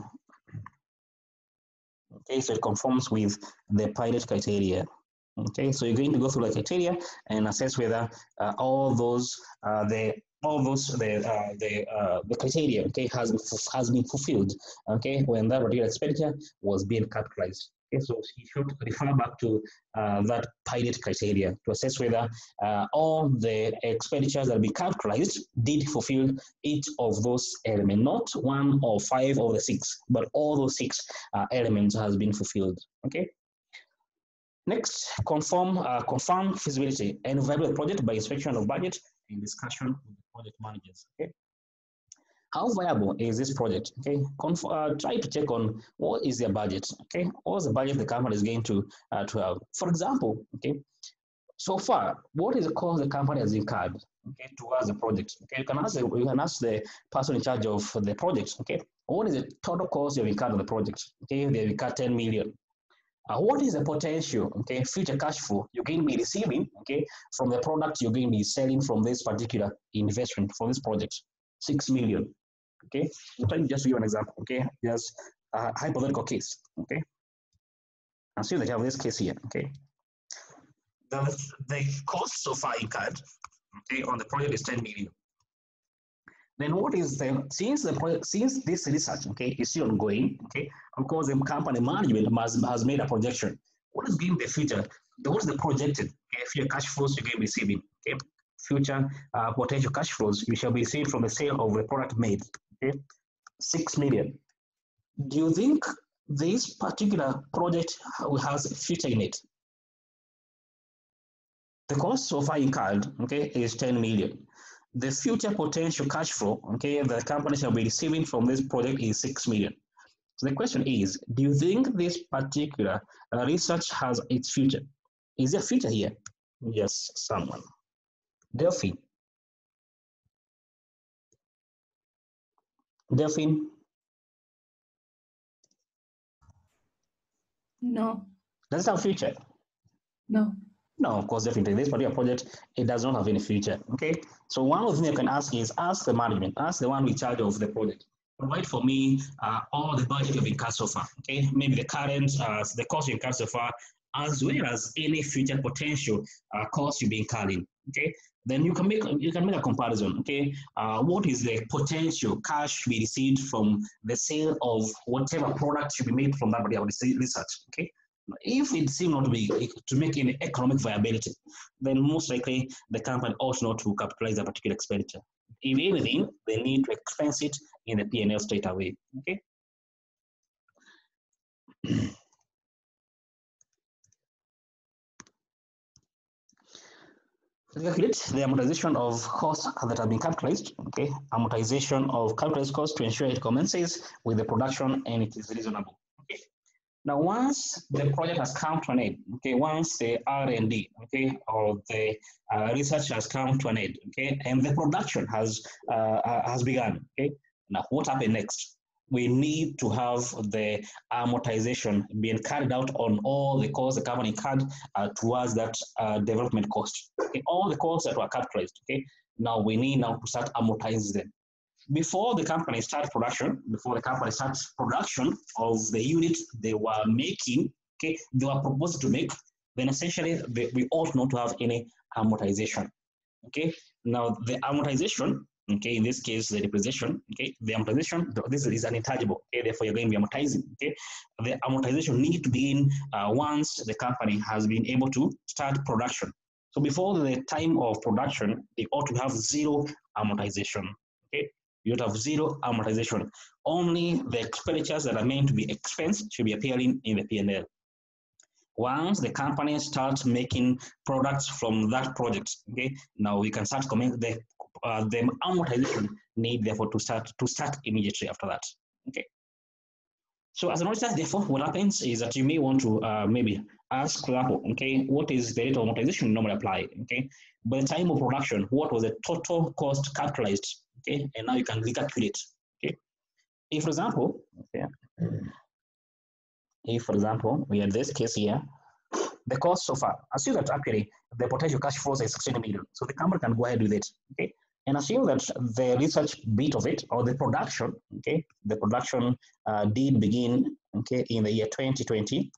Okay, so it conforms with the pilot criteria. Okay, so you're going to go through the criteria and assess whether all those the criteria, okay, has been fulfilled, okay, when that particular expenditure was being capitalized. Okay, so you should refer back to that pilot criteria to assess whether all the expenditures that have been capitalized did fulfill each of those elements, not one or five or the six, but all those six elements has been fulfilled. Okay. Next, confirm feasibility and viable project by inspection of budget and discussion with the project managers. Okay. How viable is this project? Okay, try to check on what is their budget. Okay, what's the budget the company is going to have? For example, okay, so far, what is the cost the company has incurred? Okay, towards the project. Okay, you can ask the person in charge of the project. Okay, what is the total cost you've incurred on the project? Okay, they've incurred 10 million. What is the potential, okay, future cash flow you're going to be receiving, okay, from the product you're going to be selling from this particular investment, from this project? 6 million. Okay, I'm trying to just give you an example. Okay, just a hypothetical case. Okay, and see that you have this case here. Okay, the cost so far incurred, okay, on the project is 10 million. Then what is the since this research, okay, is still ongoing, okay, of course the company management has made a projection. What is going to be the future? What is the projected future cash flows you're going to be receiving? Okay, future potential cash flows you shall be receiving from the sale of the product made. Okay, 6 million. Do you think this particular project has a future in it? The cost so far incurred, okay, is 10 million. The future potential cash flow, okay, the company shall be receiving from this project is 6 million. So the question is, do you think this particular research has its future? Is there a future here? Yes, someone. Delphine. Delphine. No. Does it have a future? No. No, of course, definitely. This particular project, it does not have any future. Okay. So one of the things you can ask is ask the management, ask the one in charge of the project. Provide for me all the budget you've incurred so far. Okay. Maybe the current, the cost you've incurred so far, as well as any future potential cost you've been incurring. Okay. Then you can make a comparison. Okay. What is the potential cash to be received from the sale of whatever product should be made from that particular research? Okay. If it seems not to be to make any economic viability, then most likely the company ought not to capitalize a particular expenditure. If anything, they need to expense it in the P&L straight away. Okay. Calculate the amortization of costs that have been capitalized. Okay, amortization of capitalized costs to ensure it commences with the production and it is reasonable. Okay. Now, once the project has come to an end, okay, once the R&D, okay, or the research has come to an end, okay, and the production has begun, okay, now what happens next? We need to have the amortization being carried out on all the costs the company incurred towards that development cost. Okay, all the costs that were capitalized, okay, now we need to start amortizing them. Before the company starts production of the unit they were making, okay, they were proposed to make, then essentially we ought not to have any amortization. Okay, now the amortization, okay, in this case the depreciation, okay, the amortization, this is an intangible, okay, therefore you're going to be amortizing, okay. The amortization needs to begin once the company has been able to start production. So before the time of production, they ought to have zero amortization. Okay, You don't have zero amortization. Only the expenditures that are meant to be expense should be appearing in the P&L. Once the company starts making products from that project, okay, now we can start commenting the amortization need therefore to start immediately after that. Okay. So as an auditor, therefore, what happens is that you may want to maybe ask, for example, okay, what is the rate of amortization normally applied? Okay, by the time of production, what was the total cost capitalized? Okay, and now you can recalculate. Okay, if for example, okay, if for example we had this case here, the cost so far, assume that actually the potential cash flows is 16 million, so the company can go ahead with it. Okay, and assume that the research bit of it or the production, okay, the production did begin, okay, in the year 2020.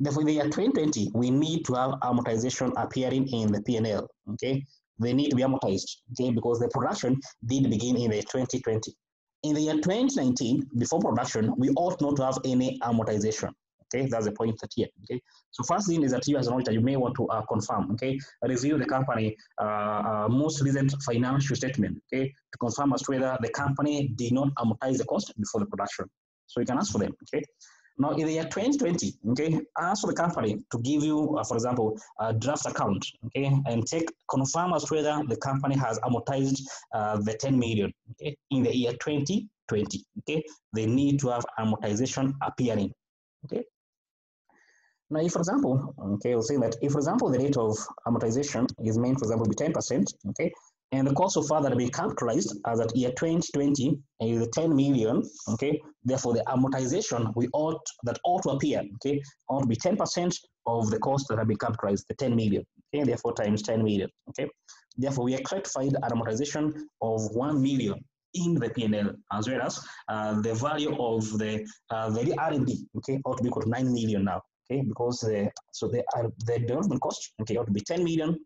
Therefore, in the year 2020, we need to have amortization appearing in the P&L. Okay, they need to be amortized. Okay, because the production did begin in the 2020. In the year 2019, before production, we ought not to have any amortization. Okay, that's the point that here. Okay, so first thing is that you as an auditor, you may want to confirm. Okay, review the company most recent financial statement. Okay, to confirm as to whether the company did not amortize the cost before the production. So you can ask for them. Okay. Now, in the year 2020, okay, ask for the company to give you, for example, a draft account, okay, and confirm as to whether the company has amortized the 10 million, okay, in the year 2020, okay. They need to have amortization appearing, okay. Now, if, for example, okay, we'll say that if, for example, the rate of amortization is meant, for example, be 10%, okay, and the cost so far that will be capitalized as at year 2020 is 10 million, okay, therefore the amortization ought to appear, okay, ought to be 10% of the cost that have been capitalized, the 10 million, okay, therefore times 10 million, okay. Therefore, we clarified an amortization of 1 million in the P&L, as well as the value of the R&D, okay, ought to be equal to 9 million now. Okay, because the development cost, okay, ought to be 10 million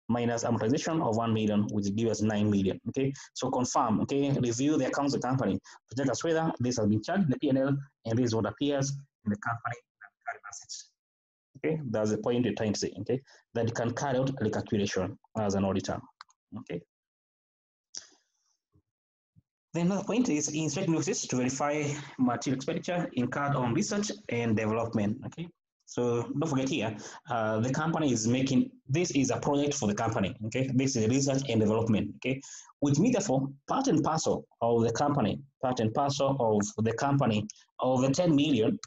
minus amortization of 1 million, which gives us 9 million. Okay, so confirm, okay, review the accounts of the company to check us whether this has been charged in the P&L and this is what appears in the company current assets. Okay, that's the point you're trying to say, okay, that you can carry out recalculation as an auditor. Okay. The another point is inspect invoices to verify material expenditure incurred on research and development. Okay. So don't forget here, the company is making, this is a project for the company, okay? This is research and development, okay? Which means therefore, part and parcel of the company, of the 10 million,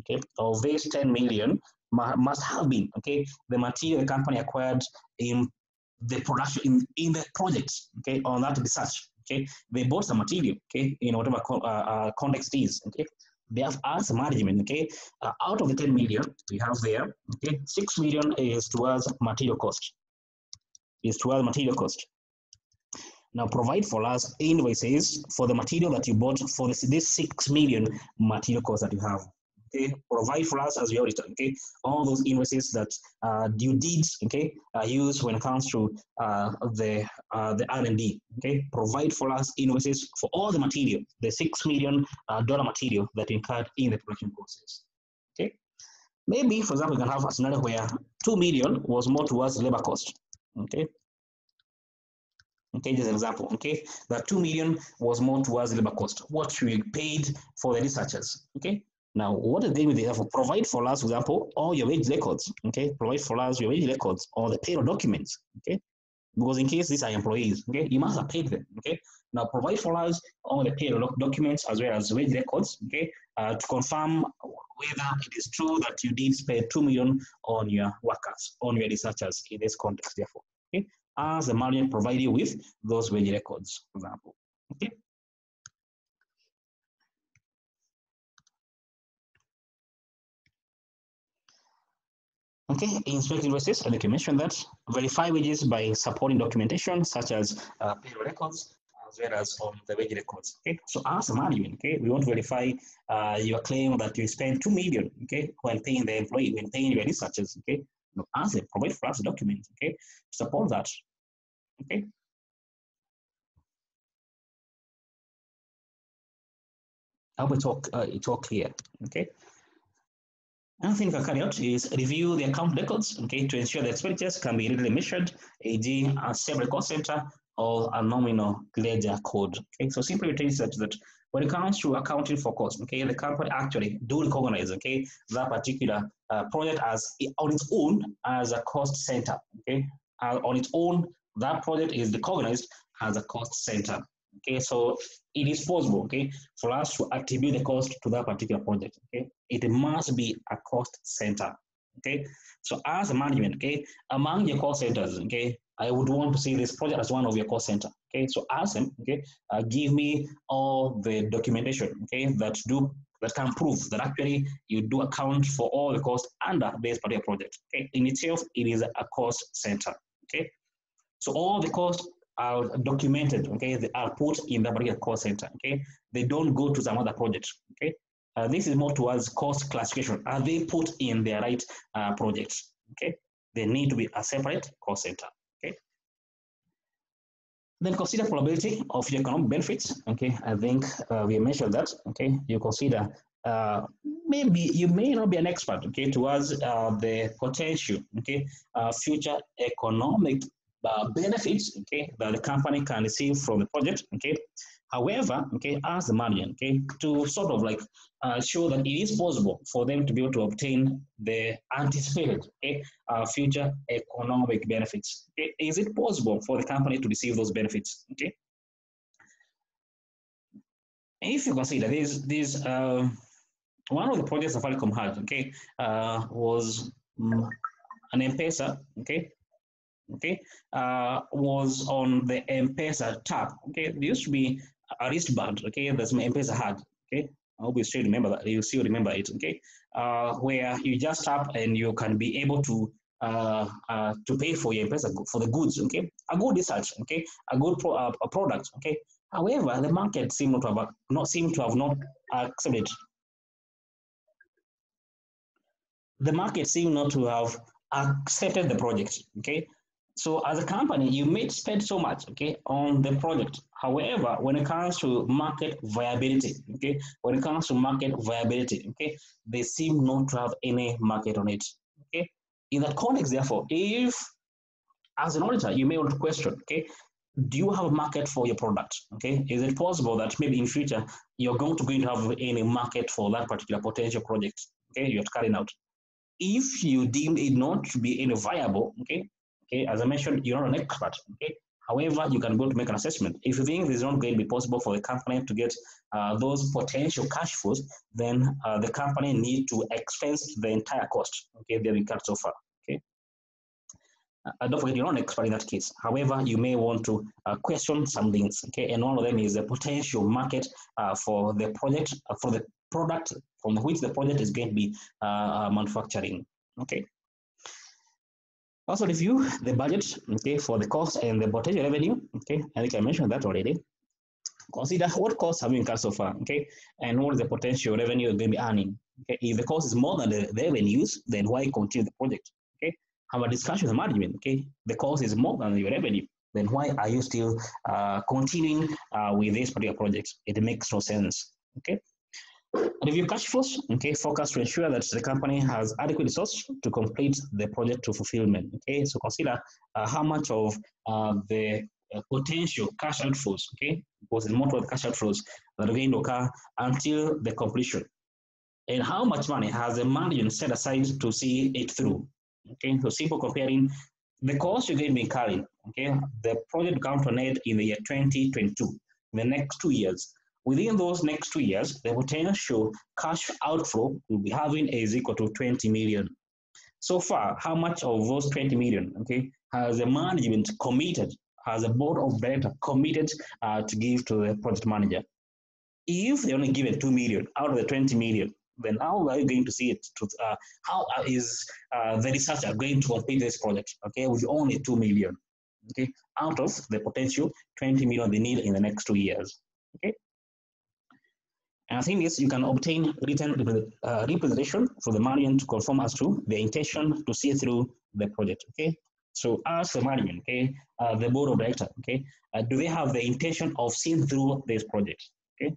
okay, of this 10 million must have been, okay, the material the company acquired in the production, in the projects, okay, on that research, okay? They bought the material, okay, in whatever context is, okay? They have asked management, okay, out of the 10 million we have there, okay, 6 million is towards material cost. Now provide for us invoices for the material that you bought for this 6 million material cost that you have. Okay, provide for us as your auditor, okay, all those invoices that you did, okay, use when it comes to the R&D, okay, provide for us invoices for all the material, the $6 million material that incurred in the production process, okay. Maybe, for example, we can have a scenario where 2 million was more towards labor cost, okay. Okay, just an example, okay, that 2 million was more towards labor cost, what we paid for the researchers, okay. Now, what is they have? Provide for us, for example, all your wage records, okay? Provide for us your wage records or the payroll documents, okay? Because in case these are employees, okay, you must have paid them, okay? Now, provide for us all the payroll documents as well as wage records, okay, to confirm whether it is true that you did spend 2 million on your workers, on your researchers in this context, therefore, okay? As the management provide you with those wage records, for example, okay? Okay, inspect invoices, like you mentioned that, verify wages by supporting documentation such as payroll records as well as the wage records. Okay, so as a management, okay, we want to verify your claim that you spent 2 million, okay, when paying the employee, when paying your researchers, okay. Now, as they provide for us documents, okay, to support that, okay. I hope it's all clear, okay. Another thing you can carry out is review the account records, okay, to ensure the expenditures can be readily measured, e.g., a stable cost center or a nominal ledger code. Okay, so simply it is that when it comes to accounting for costs, okay, the company actually do recognize, okay, that particular project as on its own as a cost center. Okay, on its own, that project is recognized as a cost center. Okay, so it is possible, okay, for us to attribute the cost to that particular project. Okay, it must be a cost center. Okay, so as a management, okay, among your cost centers, okay, I would want to see this project as one of your cost center. Okay, so ask them, okay, give me all the documentation, okay, that can prove that actually you do account for all the costs under this particular project. Okay, in itself, it is a cost center. Okay, so all the costs are documented. Okay, they are put in the particular cost center. Okay, they don't go to some other project. Okay, this is more towards cost classification. Are they put in the right projects? Okay, they need to be a separate cost center. Okay. Then consider probability of your economic benefits. Okay, I think we mentioned that. Okay, you consider maybe you may not be an expert. Okay, towards the potential. Okay, future economic benefits. Okay, that the company can receive from the project. Okay, however, okay, as the manager, okay, to sort of like show that it is possible for them to be able to obtain the anticipated, okay, future economic benefits. Okay, is it possible for the company to receive those benefits? Okay, if you consider this one of the projects Safaricom had, okay, was an M-Pesa, okay, was on the M-Pesa tab. Okay, there used to be a wristband, okay, that M-Pesa had. Okay, I hope you still remember that. You still remember it, okay, where you just tap and you can be able to pay for your M-Pesa for the goods. Okay, a good research, okay, a good a product. Okay, however, the market seem not to have not accepted. The market seem not to have accepted the project. Okay, so as a company, you may spend so much, okay, on the project. However, when it comes to market viability, okay, when it comes to market viability, okay, they seem not to have any market on it. Okay, in that context, therefore, if as an auditor, you may want to question, okay, do you have a market for your product? Okay, is it possible that maybe in future you're going to have any market for that particular potential project? Okay, you're carrying out. If you deem it not to be any viable, okay, as I mentioned, you're not an expert, okay. However, you can go to make an assessment. If you think it's not going to be possible for the company to get those potential cash flows, then the company need to expense the entire cost, okay, they've incurred so far, okay. Don't forget, you're not an expert in that case. However, you may want to question some things, okay, and one of them is the potential market for the project, for the product from which the project is going to be manufacturing, okay. Also review the budget, okay, for the cost and the potential revenue, okay. I think I mentioned that already. Consider what costs have you incurred so far, okay, and what is the potential revenue you're going to be earning. Okay, if the cost is more than the revenues, then why continue the project? Okay, have a discussion with the management. Okay, the cost is more than your revenue, then why are you still continuing with this particular project? It makes no sense. Okay. Review cash flows, okay, focus to ensure that the company has adequate resources to complete the project to fulfillment, okay. So consider how much of the potential cash outflows, okay, because the amount of cash outflows that are going to occur until the completion, and how much money has the management set aside to see it through, okay. So simple comparing the cost you're going to be incurring, okay, the project come to an end in the year 2022, the next 2 years. Within those next 2 years, the potential cash outflow will be having is equal to 20 million. So far, how much of those 20 million, okay, has the management committed, has the board of directors committed to give to the project manager? If they only given 2 million out of the 20 million, then how are you going to see it? How is the researcher going to complete this project, okay, with only 2 million, okay, out of the potential 20 million they need in the next 2 years, okay? And I think this, you can obtain written representation for the management to confirm as to the intention to see through the project, okay? So ask the management, okay, the board of directors, okay, do they have the intention of seeing through this project, okay?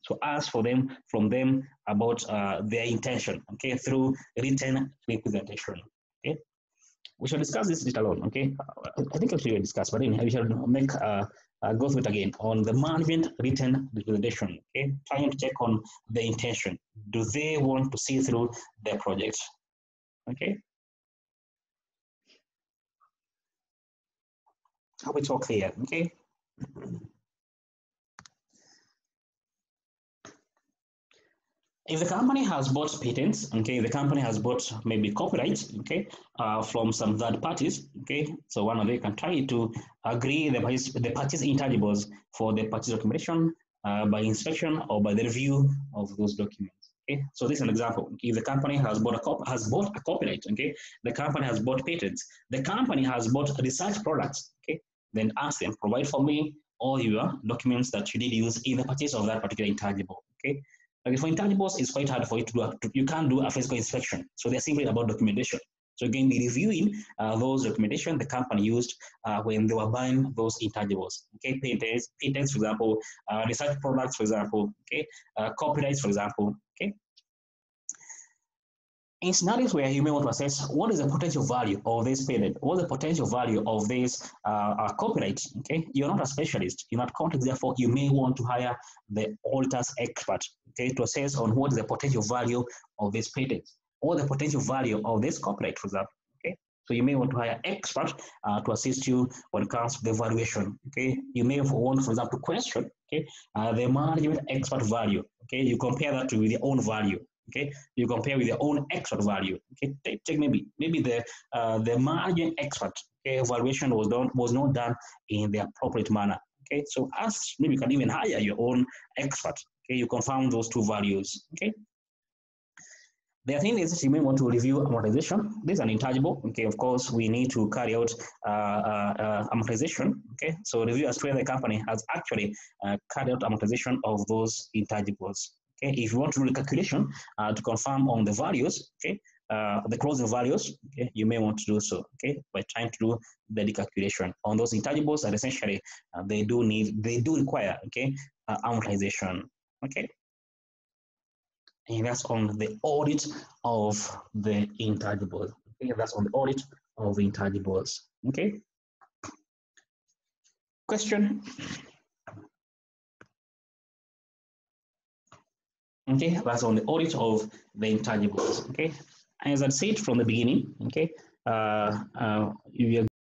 So ask from them about their intention, okay, through written representation, okay? We shall discuss this later on, okay? I think actually we discussed, but anyway, we shall make go through it again on the management written representation, okay? Trying to check on the intention. Do they want to see through their project, okay? Hope it's all clear, okay? If the company has bought patents, okay, the company has bought maybe copyright, okay, from some third parties, okay, so one of them can try to agree the purchase intangibles for the purchase documentation by inspection or by the review of those documents. Okay, so this is an example. If the company has bought a copyright, okay, the company has bought patents, the company has bought research products, okay, then ask them, provide for me all your documents that you did use in the purchase of that particular intangible, okay. Okay, for intangibles, it's quite hard for you to do. You can't do a physical inspection, so they're simply about documentation. So again, be reviewing those documentation the company used when they were buying those intangibles. Okay, patents, for example, research products, for example. Okay, copyrights, for example. Okay. In scenarios where you may want to assess what is the potential value of this patent, what is the potential value of this copyright, okay? You're not a specialist in that context, therefore you may want to hire the auditor's expert, okay, to assess on what is the potential value of this patent, or the potential value of this copyright, for example, okay? So you may want to hire expert to assist you when it comes to the valuation, okay? You may want, for example, to question, okay, the management expert value, okay? You compare that with your own value. Okay, you compare with your own expert value. Okay, take maybe the margin expert, okay, evaluation was not done in the appropriate manner. Okay, so ask, maybe you can even hire your own expert. Okay, you confirm those two values. Okay. The thing is, you may want to review amortization. This is an intangible. Okay, of course, we need to carry out amortization. Okay, so review as to whether the company has actually carried out amortization of those intangibles. Okay, if you want to do the calculation to confirm on the values, okay, the closing values, okay, you may want to do so, okay, by trying to do the decalculation on those intangibles that essentially they do require, okay, amortization, okay. And that's on the audit of the intangibles. Okay, that's on the audit of the intangibles. Okay. Question. Okay, that's on the audit of the intangibles. Okay, as I said from the beginning, okay, we are